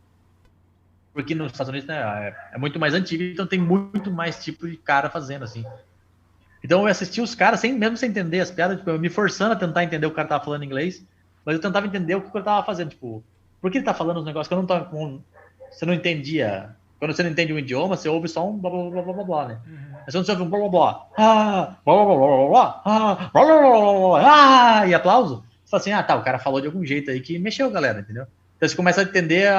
Porque nos Estados Unidos, né, é muito mais antigo, então tem muito mais tipo de cara fazendo, assim. Então eu assisti os caras, mesmo sem entender as piadas, tipo, eu me forçando a tentar entender o que o cara tava falando em inglês, mas eu tentava entender o que ele tava fazendo, tipo, por que ele tá falando os negócios que eu não tava com... Você não entendia. Quando você não entende um idioma, você ouve só um blá blá blá blá blá blá, né? Mas quando você ouve um blá blá blá, blá blá blá blá blá, e aplauso, você fala assim, o cara falou de algum jeito aí que mexeu, galera, entendeu? Então você começa a entender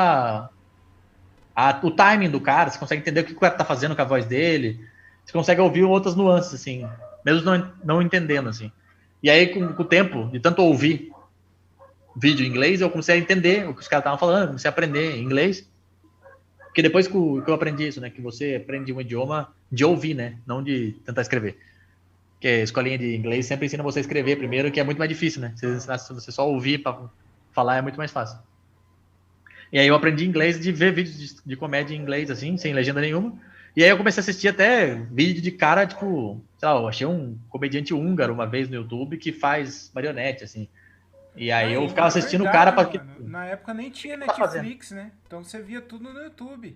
o timing do cara, você consegue entender o que o cara tá fazendo com a voz dele, você consegue ouvir outras nuances, assim, mesmo não entendendo, assim. E aí, com o tempo, de tanto ouvir vídeo em inglês, eu comecei a entender o que os caras estavam falando, comecei a aprender inglês. Porque depois que eu aprendi isso, né, que você aprende um idioma de ouvir, né, não de tentar escrever. Porque a escolinha de inglês sempre ensina você a escrever primeiro, que é muito mais difícil, né? Se você só ouvir para falar é muito mais fácil. E aí eu aprendi inglês de ver vídeos de comédia em inglês, assim, sem legenda nenhuma. E aí eu comecei a assistir até vídeo de cara, tipo, sei lá, eu achei um comediante húngaro uma vez no YouTube que faz marionete, assim. E aí eu ficava assistindo o cara para que... Na época nem tinha Netflix, né? Então você via tudo no YouTube.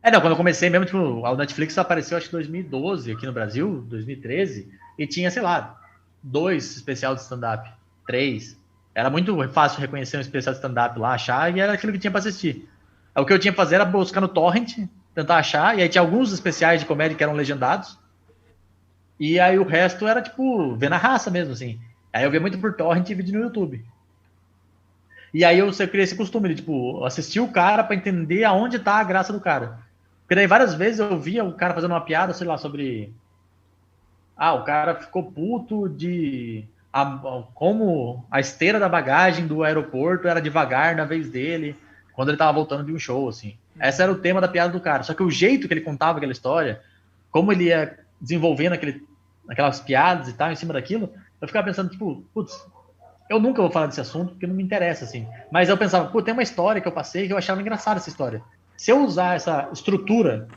Não, quando eu comecei mesmo, tipo, o Netflix apareceu acho que em 2012 aqui no Brasil, 2013, e tinha, sei lá, 2 especiais de stand-up, 3. Era muito fácil reconhecer um especial de stand-up lá, achar, e era aquilo que tinha para assistir. Aí, o que eu tinha que fazer era buscar no torrent, tentar achar, e aí tinha alguns especiais de comédia que eram legendados, e aí o resto era, tipo, ver na raça mesmo, assim. Aí eu via muito por torrent e vídeo no YouTube. E aí eu criei esse costume de, tipo, assistir o cara pra entender aonde tá a graça do cara. Porque daí várias vezes eu via o cara fazendo uma piada, sei lá, sobre... Ah, o cara ficou puto de... como a esteira da bagagem do aeroporto era devagar na vez dele, quando ele tava voltando de um show, assim. Esse era o tema da piada do cara. Só que o jeito que ele contava aquela história, como ele ia desenvolvendo aquelas piadas e tal, em cima daquilo, eu ficava pensando, tipo, putz, eu nunca vou falar desse assunto porque não me interessa, assim. Mas eu pensava, pô, tem uma história que eu passei que eu achava engraçada essa história. Se eu usar essa estrutura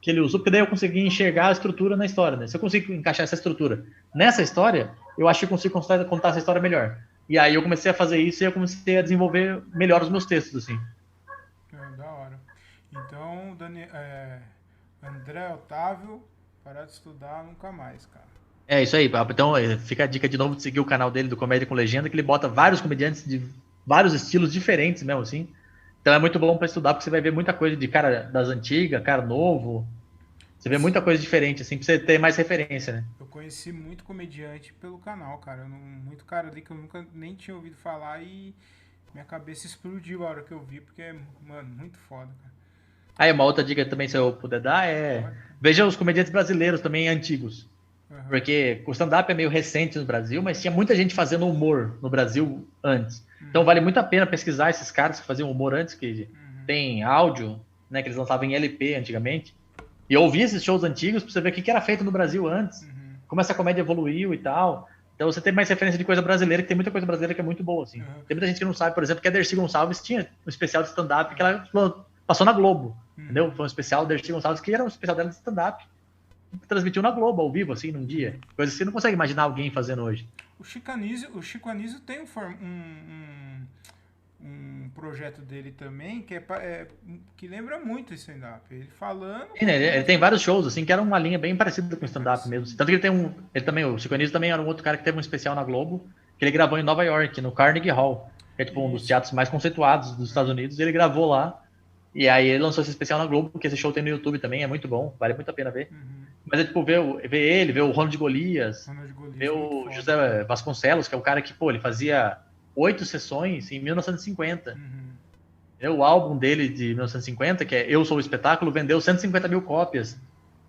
que ele usou, porque daí eu consegui enxergar a estrutura na história, né? Se eu consigo encaixar essa estrutura nessa história, eu acho que eu consigo contar essa história melhor. E aí eu comecei a fazer isso e eu comecei a desenvolver melhor os meus textos, assim. Da hora. Então, André Otávio, parar de estudar nunca mais, cara. É isso aí. Então fica a dica de novo de seguir o canal dele do Comédia com Legenda, que ele bota vários comediantes de vários estilos diferentes mesmo, assim. Então é muito bom para estudar, porque você vai ver muita coisa de cara das antigas, cara novo. Você vê muita coisa diferente, assim, pra você ter mais referência, né? Eu conheci muito comediante pelo canal, cara. Muito cara ali que eu nunca nem tinha ouvido falar e minha cabeça explodiu a hora que eu vi, porque é, mano, muito foda, cara. Aí uma outra dica também, se eu puder dar, veja os comediantes brasileiros também antigos. Uhum. Porque o stand-up é meio recente no Brasil, mas tinha muita gente fazendo humor no Brasil antes. Então vale muito a pena pesquisar esses caras que faziam humor antes, que tem áudio, né, que eles lançavam em LP antigamente. E ouvir esses shows antigos pra você ver o que era feito no Brasil antes, como essa comédia evoluiu e tal. Então você tem mais referência de coisa brasileira, que tem muita coisa brasileira que é muito boa, assim. Tem muita gente que não sabe, por exemplo, que a Dercy Gonçalves tinha um especial de stand-up que ela passou na Globo, entendeu? Foi um especial da Dercy Gonçalves que era um especial dela de stand-up. Transmitiu na Globo, ao vivo, assim, num dia. Coisa que você não consegue imaginar alguém fazendo hoje. O Chico Anísio tem um projeto dele também que lembra muito esse stand-up. Ele falando. Sim, né? Ele tem vários shows, assim, que era uma linha bem parecida com o stand-up mesmo. Tanto que ele tem um. Ele também, o Chico Anísio também era um outro cara que teve um especial na Globo, que ele gravou em Nova York, no Carnegie Hall, que é tipo um dos teatros mais conceituados dos Estados Unidos, e ele gravou lá. E aí ele lançou esse especial na Globo, que esse show tem no YouTube também, é muito bom, vale muito a pena ver. Mas é tipo, ver ele, ver o Ronald Golias, ver o José Vasconcelos, que é o cara que, pô, ele fazia 8 sessões em 1950. O álbum dele de 1950, que é Eu Sou o Espetáculo, vendeu 150 mil cópias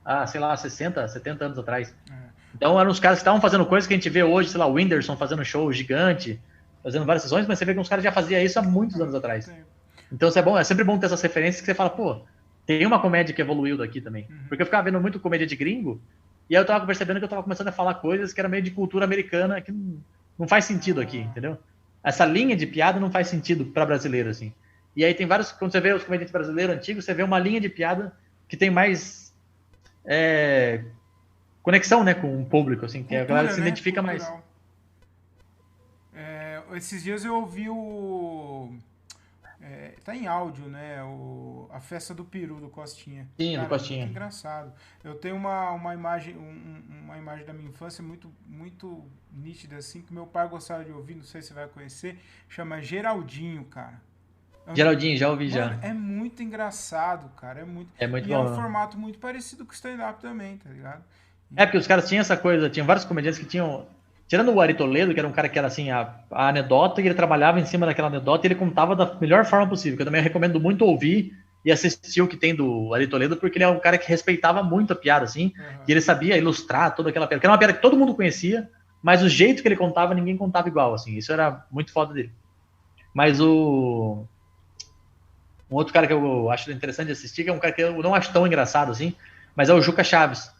há, sei lá, 60, 70 anos atrás. Então eram os caras que estavam fazendo coisas que a gente vê hoje, sei lá, o Whindersson fazendo show gigante, fazendo várias sessões, mas você vê que os caras já faziam isso há muitos anos atrás. Então isso é bom, é sempre bom ter essas referências que você fala, pô, tem uma comédia que evoluiu daqui também. Porque eu ficava vendo muito comédia de gringo, e aí eu tava percebendo que eu tava começando a falar coisas que era meio de cultura americana, que não faz sentido aqui, entendeu? Essa linha de piada não faz sentido pra brasileiro, assim. E aí tem vários, quando você vê os comediantes brasileiros antigos, você vê uma linha de piada que tem mais conexão, né, com o público, assim, que a galera se identifica mais. Esses dias eu ouvi tá em áudio, né? A Festa do Peru, do Costinha. Sim, cara, do Costinha. Muito engraçado. Eu tenho uma imagem da minha infância muito, muito nítida, assim, que meu pai gostava de ouvir, não sei se você vai conhecer, chama Geraldinho, cara. Geraldinho, já ouvi. Mano, já. é muito engraçado, cara. É muito muito e bom. É um formato muito parecido com o stand-up também, tá ligado? Porque os caras tinham essa coisa, tinham vários comediantes que tinham. Tirando o Ari Toledo, que era um cara que era assim, a anedota, e ele trabalhava em cima daquela anedota e ele contava da melhor forma possível. Que eu também recomendo muito ouvir e assistir o que tem do Ari Toledo, porque ele é um cara que respeitava muito a piada, assim, e ele sabia ilustrar toda aquela piada. Que era uma piada que todo mundo conhecia, mas o jeito que ele contava, ninguém contava igual, assim. Isso era muito foda dele. Mas um outro cara que eu acho interessante de assistir, que é um cara que eu não acho tão engraçado, assim, mas é o Juca Chaves.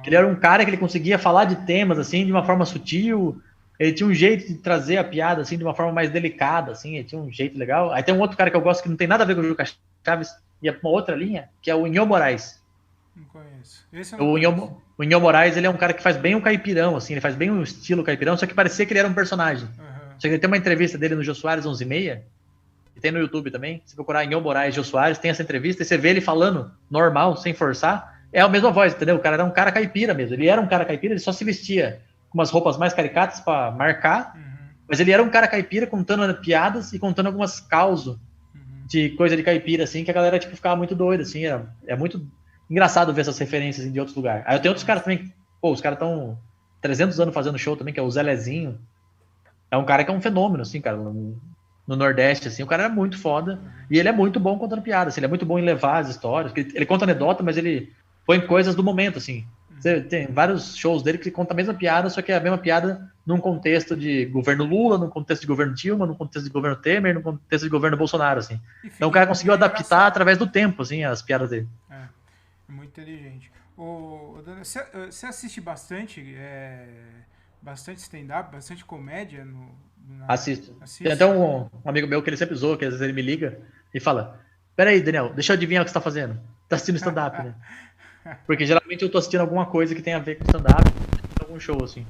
Ele era um cara que ele conseguia falar de temas, assim, de uma forma sutil. Ele tinha um jeito de trazer a piada, assim, de uma forma mais delicada, assim. Ele tinha um jeito legal. Aí tem um outro cara que eu gosto que não tem nada a ver com o Juca Chaves, e é uma outra linha, que é o Inho Moraes. Não conheço. Esse eu não conheço. O Inho Moraes, ele é um cara que faz bem o caipirão, assim. Ele faz bem o estilo caipirão, só que parecia que ele era um personagem. Só que ele tem uma entrevista dele no Jô Soares 11h30, que tem no YouTube também. Se procurar Inho Moraes, Jô Soares, tem essa entrevista, e você vê ele falando normal, sem forçar. É a mesma voz, entendeu? O cara era um cara caipira mesmo. Ele era um cara caipira, ele só se vestia com umas roupas mais caricatas para marcar, mas ele era um cara caipira contando piadas e contando algumas causas de coisa de caipira, assim, que a galera, tipo, ficava muito doida, assim. É muito engraçado ver essas referências assim, de outros lugares. Aí eu tenho outros caras também, pô, os caras estão 300 anos fazendo show também, que é o Zé Lezinho. É um cara que é um fenômeno, assim, cara. no Nordeste, assim. O cara era muito foda. E ele é muito bom contando piadas. Assim, ele é muito bom em levar as histórias. Ele conta anedota, mas ele põe coisas do momento, assim. Você tem vários shows dele que conta a mesma piada, só que é a mesma piada num contexto de governo Lula, num contexto de governo Dilma, num contexto de governo Temer, num contexto de governo Bolsonaro, assim. Então o cara conseguiu adaptar através do tempo, assim, as piadas dele. É muito inteligente. Você assiste bastante, bastante stand-up, bastante comédia Assisto. Tem assiste? até um amigo meu que ele sempre zoa, que às vezes ele me liga e fala: Peraí, Daniel, deixa eu adivinhar o que você tá fazendo. Tá assistindo stand-up, né? Porque geralmente eu tô assistindo alguma coisa que tem a ver com stand-up, algum show, assim.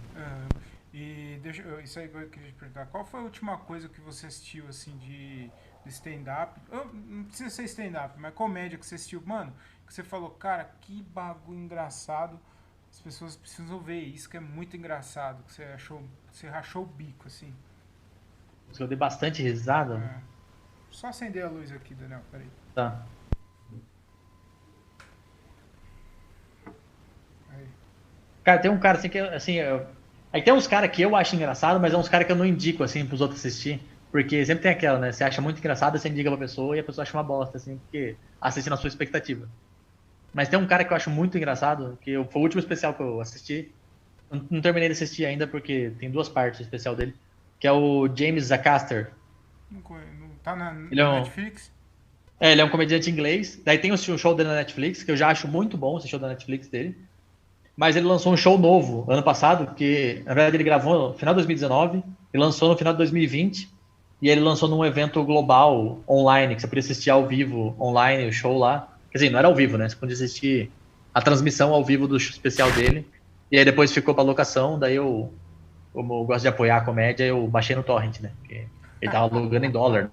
E isso aí que eu queria te perguntar. Qual foi a última coisa que você assistiu, assim, de stand-up? Não precisa ser stand-up, mas comédia que você assistiu. Mano, que você falou, cara, que bagulho engraçado. As pessoas precisam ver isso, que é muito engraçado. Que você rachou o bico, assim. Eu dei bastante risada. É. Só acender a luz aqui, Daniel, peraí. Tá. Aí. Cara, tem um cara assim que, assim, aí tem uns caras que eu acho engraçado, mas é uns caras que eu não indico, assim, pros outros assistir. Porque sempre tem aquela, né? Você acha muito engraçado, você indica pra pessoa e a pessoa acha uma bosta, assim, porque assiste na sua expectativa. Mas tem um cara que eu acho muito engraçado, foi o último especial que eu assisti. Não terminei de assistir ainda, porque tem duas partes o especial dele. Que é o James Acaster. Não tá na Ele é um, Netflix? ele é um comediante inglês. Daí tem o show dele na Netflix, que eu já acho muito bom esse show da Netflix dele. Mas ele lançou um show novo ano passado, que na verdade ele gravou no final de 2019 e lançou no final de 2020. E ele lançou num evento global online, que você podia assistir ao vivo online o show lá. Quer dizer, não era ao vivo, né? Você podia assistir a transmissão ao vivo do especial dele. E aí depois ficou pra locação, daí como eu gosto de apoiar a comédia, eu baixei no torrent, né? Porque ele tava alugando em dólar.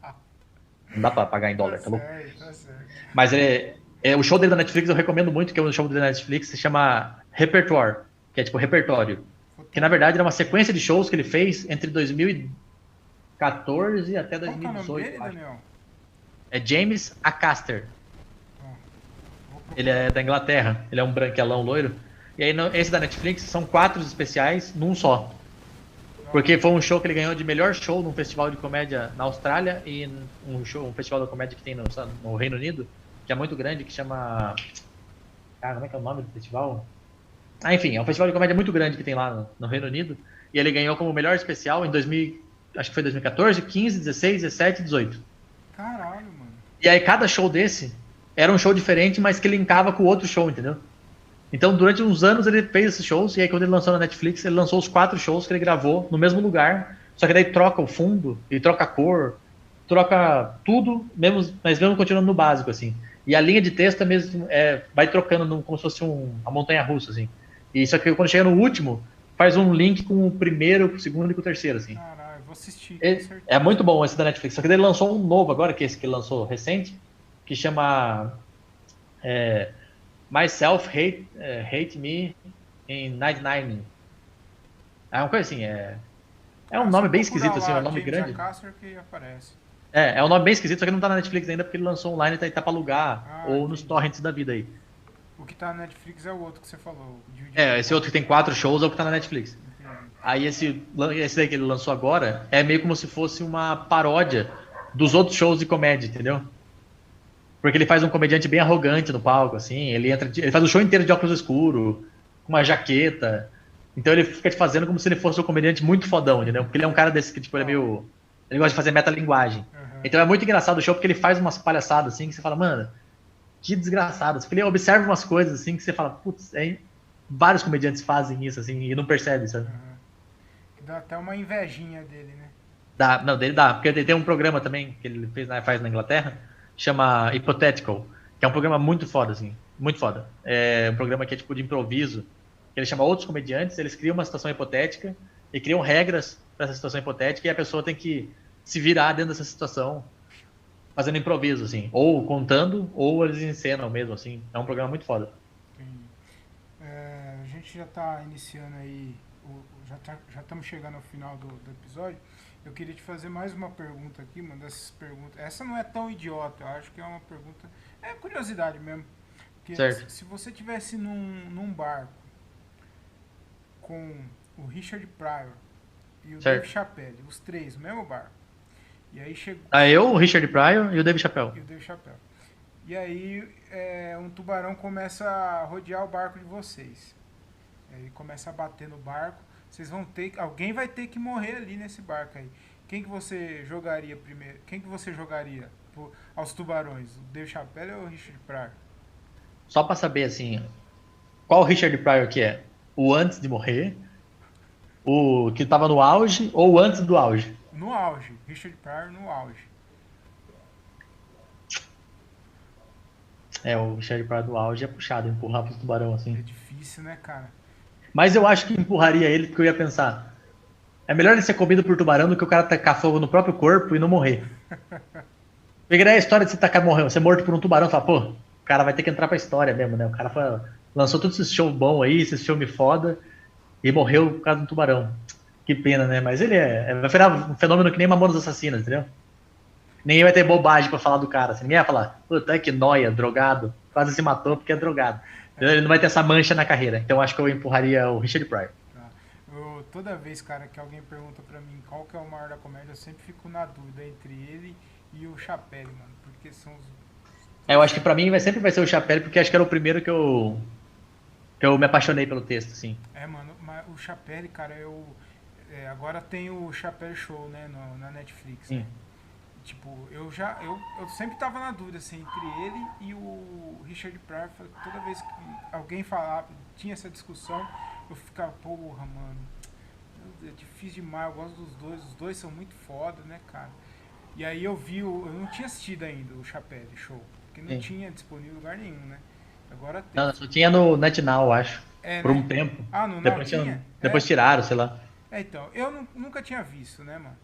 Não dá pra pagar em Tá dólar, tá louco? certo, tá certo. Mas o show dele da Netflix eu recomendo muito, que é o show dele da Netflix, se chama Repertoire, que é tipo repertório. Que na verdade era uma sequência de shows que ele fez entre 2014 até Qual que é o nome 2018, dele, eu acho. Daniel? É James Acaster. Ó, vou Ele procurar. é da Inglaterra, ele é um branquelão loiro. E aí esse da Netflix são 4 especiais num só. Porque foi um show que ele ganhou de melhor show num festival de comédia na Austrália e um festival de comédia que tem no Reino Unido, que é muito grande, que chama. Cara, como é que é o nome do festival? Ah, enfim, é um festival de comédia muito grande que tem lá no Reino Unido. E ele ganhou como melhor especial em 2000, acho que foi 2014, 15, 16, 17 e 18. Caralho, mano. E aí cada show desse era um show diferente, mas que linkava com o outro show, entendeu? Então, durante uns anos ele fez esses shows, e aí quando ele lançou na Netflix, ele lançou os 4 shows que ele gravou no mesmo lugar, só que daí troca o fundo, e troca a cor, troca tudo, mas mesmo continuando no básico, assim. E a linha de texto é mesmo, vai trocando como se fosse uma montanha-russa, assim. E só que quando chega no último, faz um link com o primeiro, com o segundo e com o terceiro, assim. Caralho, vou assistir, com É certeza. muito bom esse da Netflix, só que daí ele lançou um novo agora, que é esse que ele lançou recente, que chama Myself Hate Me in 99. É uma coisa assim, é um Ah, só nome bem procurar esquisito, assim, é um lá, nome James grande. Acaster, que aparece. É um nome bem esquisito, só que não tá na Netflix ainda porque ele lançou online e tá pra alugar, Ah, ou nos entendi. torrents da vida aí. O que tá na Netflix é o outro que você falou. O Dividido em Esse outro que tem Quatro. 4 shows é o que tá na Netflix. Entendi. Aí esse daí que ele lançou agora é meio como se fosse uma paródia dos outros shows de comédia, entendeu? Porque ele faz um comediante bem arrogante no palco, assim, ele faz o show inteiro de óculos escuros, com uma jaqueta. Então ele fica te fazendo como se ele fosse um comediante muito fodão, entendeu? Porque ele é um cara desse que, tipo, ele é meio. Ele gosta de fazer metalinguagem. Aham. Então é muito engraçado o show porque ele faz umas palhaçadas assim que você fala, mano, que desgraçado. Porque ele observa umas coisas assim que você fala, putz, vários comediantes fazem isso assim e não percebe, sabe? Aham. Que dá até uma invejinha dele, né? Não, dele dá, porque ele tem um programa também que ele faz na Inglaterra, chama Hypothetical, que é um programa muito foda, assim, muito foda. É um programa que é tipo de improviso, que ele chama outros comediantes, eles criam uma situação hipotética e criam regras para essa situação hipotética e a pessoa tem que se virar dentro dessa situação, fazendo improviso, assim, ou contando, ou eles encenam mesmo, assim. É um programa muito foda. Entendi. A gente já está iniciando aí, já estamos chegando ao final do episódio. Eu queria te fazer mais uma pergunta aqui, uma dessas perguntas. Essa não é tão idiota, eu acho que é uma pergunta. É curiosidade mesmo. Porque Certo, se você tivesse num barco com o Richard Pryor e o Dave certo. Chappelle, os três no mesmo barco, E aí chegou. Aí eu, o Richard Pryor e o Dave Chappelle. E o Dave Chappelle. E aí um tubarão começa a rodear o barco de vocês. Ele começa a bater no barco. Vocês vão ter. Alguém vai ter que morrer ali nesse barco aí. Quem que você jogaria primeiro? Quem que você jogaria aos tubarões? O Dave Chappelle ou o Richard Pryor? Só pra saber, assim, qual o Richard Pryor que é? O antes de morrer, o que tava no auge ou o antes do auge? No auge. Richard Pryor no auge. É, o Richard Pryor do auge é puxado, empurrar pro tubarão, É assim. difícil, né, cara? Mas eu acho que empurraria ele porque eu ia pensar, é melhor ele ser comido por tubarão do que o cara tacar fogo no próprio corpo e não morrer. Pegaria a história de você tacar morrendo, ser morto por um tubarão e falar, pô, o cara vai ter que entrar pra história mesmo, né? O cara lançou todos esses shows bons aí, esses filmes foda, e morreu por causa de um tubarão. Que pena, né? Mas ele vai virar um fenômeno que nem Mamonas Assassinas, entendeu? Ninguém vai ter bobagem pra falar do cara. Assim, ninguém vai falar, puta, que noia, drogado, quase se matou porque é drogado. Ele não vai ter essa mancha na carreira. Então acho que eu empurraria o Richard Pryor. Tá. Toda vez, cara, que alguém pergunta pra mim qual que é o maior da comédia, eu sempre fico na dúvida entre ele e o Chappelle, mano. Porque são os. Eu acho que pra mim sempre vai ser o Chapelle, porque acho que era o primeiro que eu me apaixonei pelo texto, assim. É, mano, mas o Chappelle, cara, agora tem o Chappelle Show, né, na Netflix, né? Sim. Tipo, eu sempre tava na dúvida, assim, entre ele e o Richard Pryor. Toda vez que alguém falava, tinha essa discussão, eu ficava, porra, mano, é difícil demais, eu gosto dos dois, os dois são muito foda, né, cara? E aí eu não tinha assistido ainda o Chappelle Show, porque não Sim. tinha disponível em lugar nenhum, né? Agora tem. Não, só tinha no NetNow, eu acho. É, Por um né? tempo. Ah, no Now Depois, tinha? depois tiraram, sei lá. Então, eu nunca tinha visto, né, mano?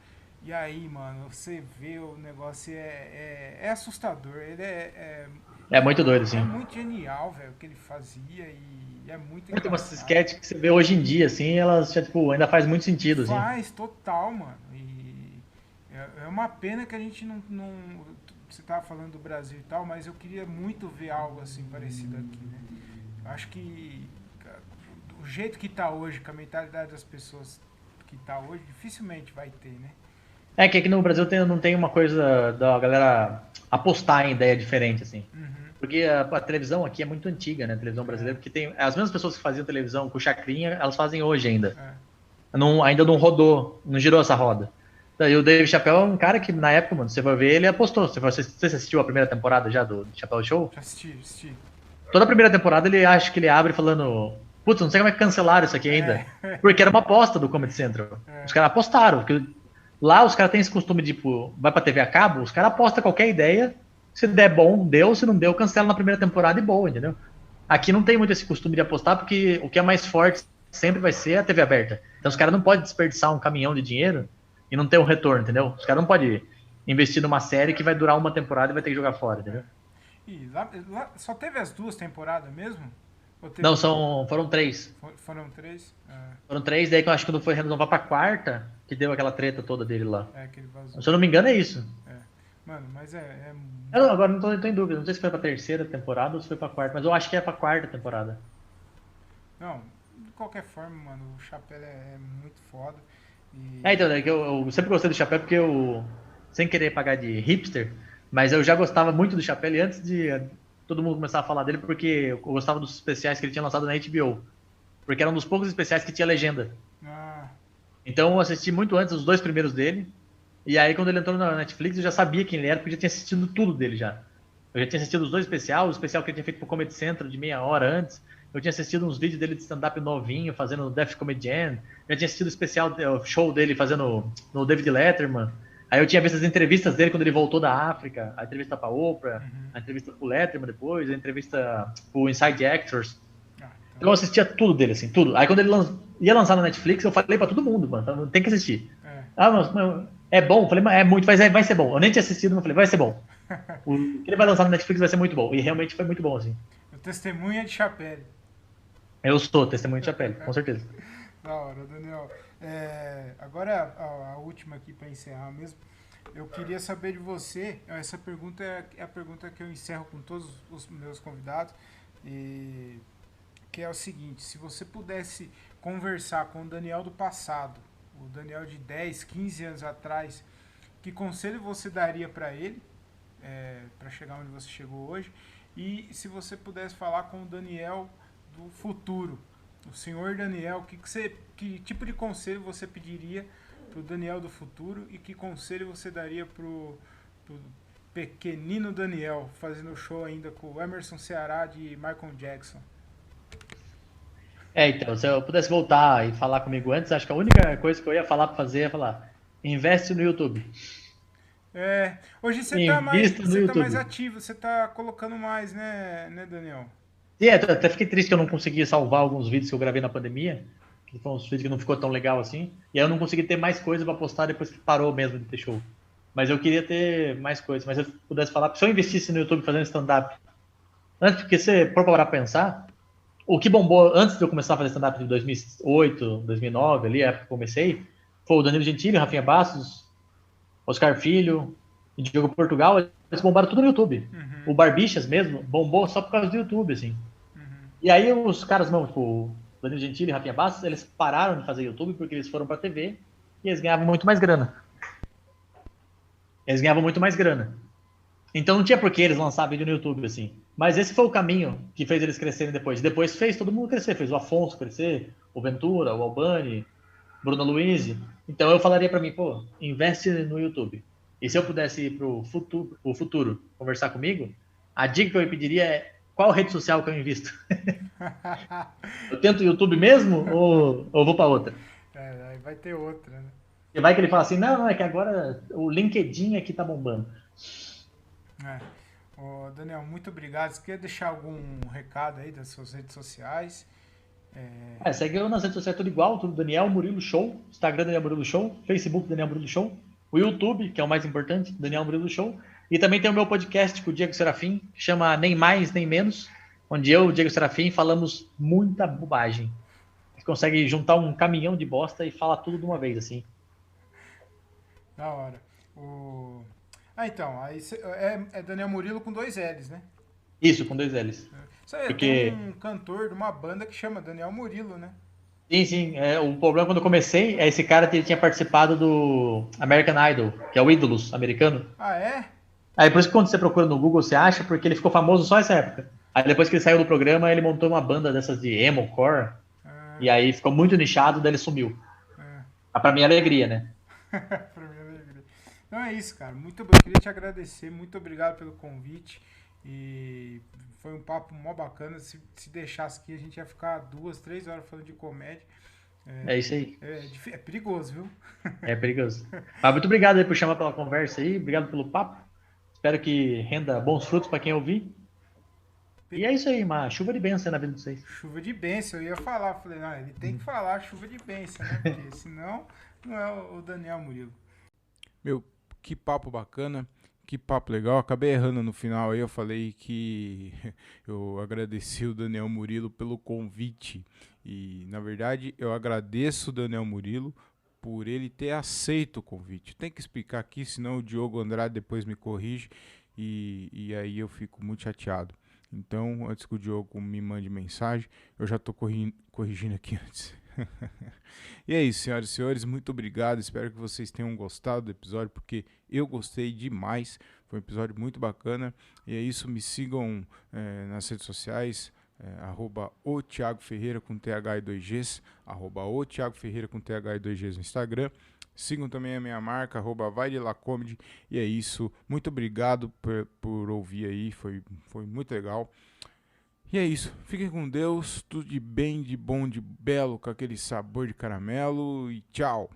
E aí, mano, você vê o negócio é assustador. Ele É muito doido, é assim. muito genial, velho, o que ele fazia e é muito Tem umas engraçado. sketches que você vê hoje em dia, assim, elas já, tipo, ainda faz muito sentido, assim. Faz total, mano. E é uma pena que a gente não. Você tava falando do Brasil e tal, mas eu queria muito ver algo assim parecido aqui, né? Eu acho que o jeito que tá hoje, com a mentalidade das pessoas que tá hoje, dificilmente vai ter, né? É que aqui no Brasil não tem uma coisa da galera apostar em ideia diferente, assim. Uhum. Porque a televisão aqui é muito antiga, né? A televisão brasileira, porque tem as mesmas pessoas que faziam televisão com chacrinha, elas fazem hoje ainda. É. Não, ainda não rodou, não girou essa roda. E o Dave Chappelle é um cara que, na época, mano, você vai ver, ele apostou. Você assistiu a primeira temporada já do Chappelle Show? Já assisti. Toda a primeira temporada ele acha que ele abre falando, putz, não sei como é que cancelaram isso aqui ainda. É. Porque era uma aposta do Comedy Central. É. Os caras apostaram, porque lá os caras têm esse costume de, tipo, vai pra TV a cabo, os caras apostam qualquer ideia, se der bom, deu, se não deu, cancela na primeira temporada e boa, entendeu? Aqui não tem muito esse costume de apostar, porque o que é mais forte sempre vai ser a TV aberta. Então os caras não podem desperdiçar um caminhão de dinheiro e não ter um retorno, entendeu? Os caras não podem investir numa série que vai durar uma temporada e vai ter que jogar fora, entendeu? E lá só teve as duas temporadas mesmo? Ou teve Não, mais? foram três. Foram três? Foram três, daí que eu acho que quando foi renovar pra quarta, que deu aquela treta toda dele lá. Que ele vazou. Se eu não me engano, é isso. É. Mano, mas Agora não tô em dúvida, não sei se foi pra terceira temporada ou se foi pra quarta, mas eu acho que é pra quarta temporada. Não, de qualquer forma, mano, o Chapéu é muito foda. Então, é que eu sempre gostei do Chapéu porque eu, sem querer pagar de hipster, mas eu já gostava muito do Chapéu antes de todo mundo começar a falar dele, porque eu gostava dos especiais que ele tinha lançado na HBO. Porque era um dos poucos especiais que tinha legenda. Ah, Então eu assisti muito antes os dois primeiros dele. E aí quando ele entrou na Netflix eu já sabia quem ele era, porque eu já tinha assistido tudo dele já. Eu já tinha assistido os dois especiais, o especial que ele tinha feito pro Comedy Central de meia hora antes. Eu tinha assistido uns vídeos dele de stand-up novinho, fazendo Def Comedy Jam. Eu tinha assistido o especial, o show dele fazendo no David Letterman. Aí eu tinha visto as entrevistas dele quando ele voltou da África. A entrevista pra Oprah, a entrevista pro Letterman depois, a entrevista pro Inside Actors. Então eu assistia tudo dele, assim, tudo. Aí quando ele ia lançar na Netflix, eu falei pra todo mundo, mano, tem que assistir. Ah, mas é bom? Eu falei, mas é muito, vai ser bom. Eu nem tinha assistido, mas falei, vai ser bom. O que ele vai lançar na Netflix vai ser muito bom. E realmente foi muito bom, assim. o testemunha de Chapéu. Eu sou testemunho de Chapéu, com certeza. Da hora, Daniel. Agora a última aqui para encerrar mesmo. Eu queria saber de você. Essa pergunta é a pergunta que eu encerro com todos os meus convidados. Que é o seguinte: se você pudesse conversar com o Daniel do passado, o Daniel de 10, 15 anos atrás, que conselho você daria para ele, para chegar onde você chegou hoje? E se você pudesse falar com o Daniel do futuro, o senhor Daniel, que tipo de conselho você pediria para o Daniel do futuro e que conselho você daria pro pequenino Daniel fazendo show ainda com o Emerson Ceará de Michael Jackson? Então, se eu pudesse voltar e falar comigo antes, acho que a única coisa que eu ia falar pra fazer é falar: investe no YouTube. Hoje Invista no você tá mais YouTube. ativo, você tá colocando mais, né, Daniel? E até fiquei triste que eu não consegui salvar alguns vídeos que eu gravei na pandemia, que foram uns vídeos que não ficou tão legal assim. E aí eu não consegui ter mais coisa pra postar depois que parou mesmo de ter show. Mas eu queria ter mais coisas. Mas se eu pudesse falar, se eu investisse no YouTube fazendo stand-up, antes, porque você for parar pra pensar, o que bombou antes de eu começar a fazer stand-up em 2008, 2009, ali, a época que eu comecei, foi o Danilo Gentili, Rafinha Bastos, Oscar Filho e Diogo Portugal. Eles bombaram tudo no YouTube. O Uhum, Barbixas mesmo bombou só por causa do YouTube, assim. uhum. E aí os caras, não, tipo, o Danilo Gentili e Rafinha Bastos, eles pararam de fazer YouTube porque eles foram pra TV e eles ganhavam muito mais grana. Eles ganhavam muito mais grana. Então não tinha por que eles lançar vídeo no YouTube, assim. Mas esse foi o caminho que fez eles crescerem depois. Depois fez todo mundo crescer. Fez o Afonso crescer, o Ventura, o Albani, Bruno Luiz. Então eu falaria pra mim, pô, investe no YouTube. E se eu pudesse ir pro futuro conversar comigo, a dica que eu pediria é qual rede social que eu invisto? Eu tento o YouTube mesmo ou vou pra outra? Aí vai ter outra, né? E vai que ele fala assim, não, não, é que agora o LinkedIn aqui tá bombando. É. Ô, Daniel, muito obrigado. Você quer deixar algum recado aí das suas redes sociais? Segue eu nas redes sociais tudo igual, tudo Daniel Murilo Show, Instagram Daniel Murilo Show, Facebook Daniel Murilo Show, o YouTube, que é o mais importante, Daniel Murilo Show, e também tem o meu podcast com o Diego Serafim, que chama Nem Mais Nem Menos, onde eu e o Diego Serafim falamos muita bobagem. A gente consegue juntar um caminhão de bosta e falar tudo de uma vez, assim. Da hora. O... então, é Daniel Murilo com dois L's, né? Isso, com dois L's. Isso aí, tem Porque, um cantor de uma banda que chama Daniel Murilo, né? sim, o problema quando eu comecei é esse cara que ele tinha participado do American Idol, que é o Ídolos americano. Ah, é? Aí por isso que quando você procura no Google, você acha, porque ele ficou famoso só essa época. Aí depois que ele saiu do programa, ele montou uma banda dessas de emo, core, Ah, e aí ficou muito nichado, daí ele sumiu. ah. Ah, pra minha alegria, né? Pra mim é alegria. Então é isso, cara. Muito obrigado. Queria te agradecer. Muito obrigado pelo convite. E foi um papo mó bacana. Se deixasse aqui, a gente ia ficar 2, 3 horas falando de comédia. É isso aí. É perigoso, viu? É perigoso. Mas muito obrigado aí por chamar pela conversa aí, obrigado pelo papo. Espero que renda bons frutos pra quem ouvir. E é isso aí, uma chuva de bênção aí na vida de vocês. Chuva de bênção, eu ia falar. Falei, não, ele tem que falar chuva de bênção, né? Porque senão não é o Daniel Murilo. Meu, que papo bacana, que papo legal. Acabei errando no final aí, eu falei que eu agradeci o Daniel Murilo pelo convite. E, na verdade, eu agradeço o Daniel Murilo por ele ter aceito o convite. Tem que explicar aqui, senão o Diogo Andrade depois me corrige e aí eu fico muito chateado. Então, antes que o Diogo me mande mensagem, eu já estou corrigindo aqui antes. E é isso, senhoras e senhores, muito obrigado. Espero que vocês tenham gostado do episódio, porque eu gostei demais. Foi um episódio muito bacana. E é isso, me sigam nas redes sociais, @o Thiago Ferreira com TH e 2Gs, @o Thiago Ferreira com TH e 2Gs no Instagram. Sigam também a minha marca, @vai de lá comedy. E é isso, muito obrigado por ouvir aí, foi muito legal. E é isso, fiquem com Deus, tudo de bem, de bom, de belo, com aquele sabor de caramelo e tchau!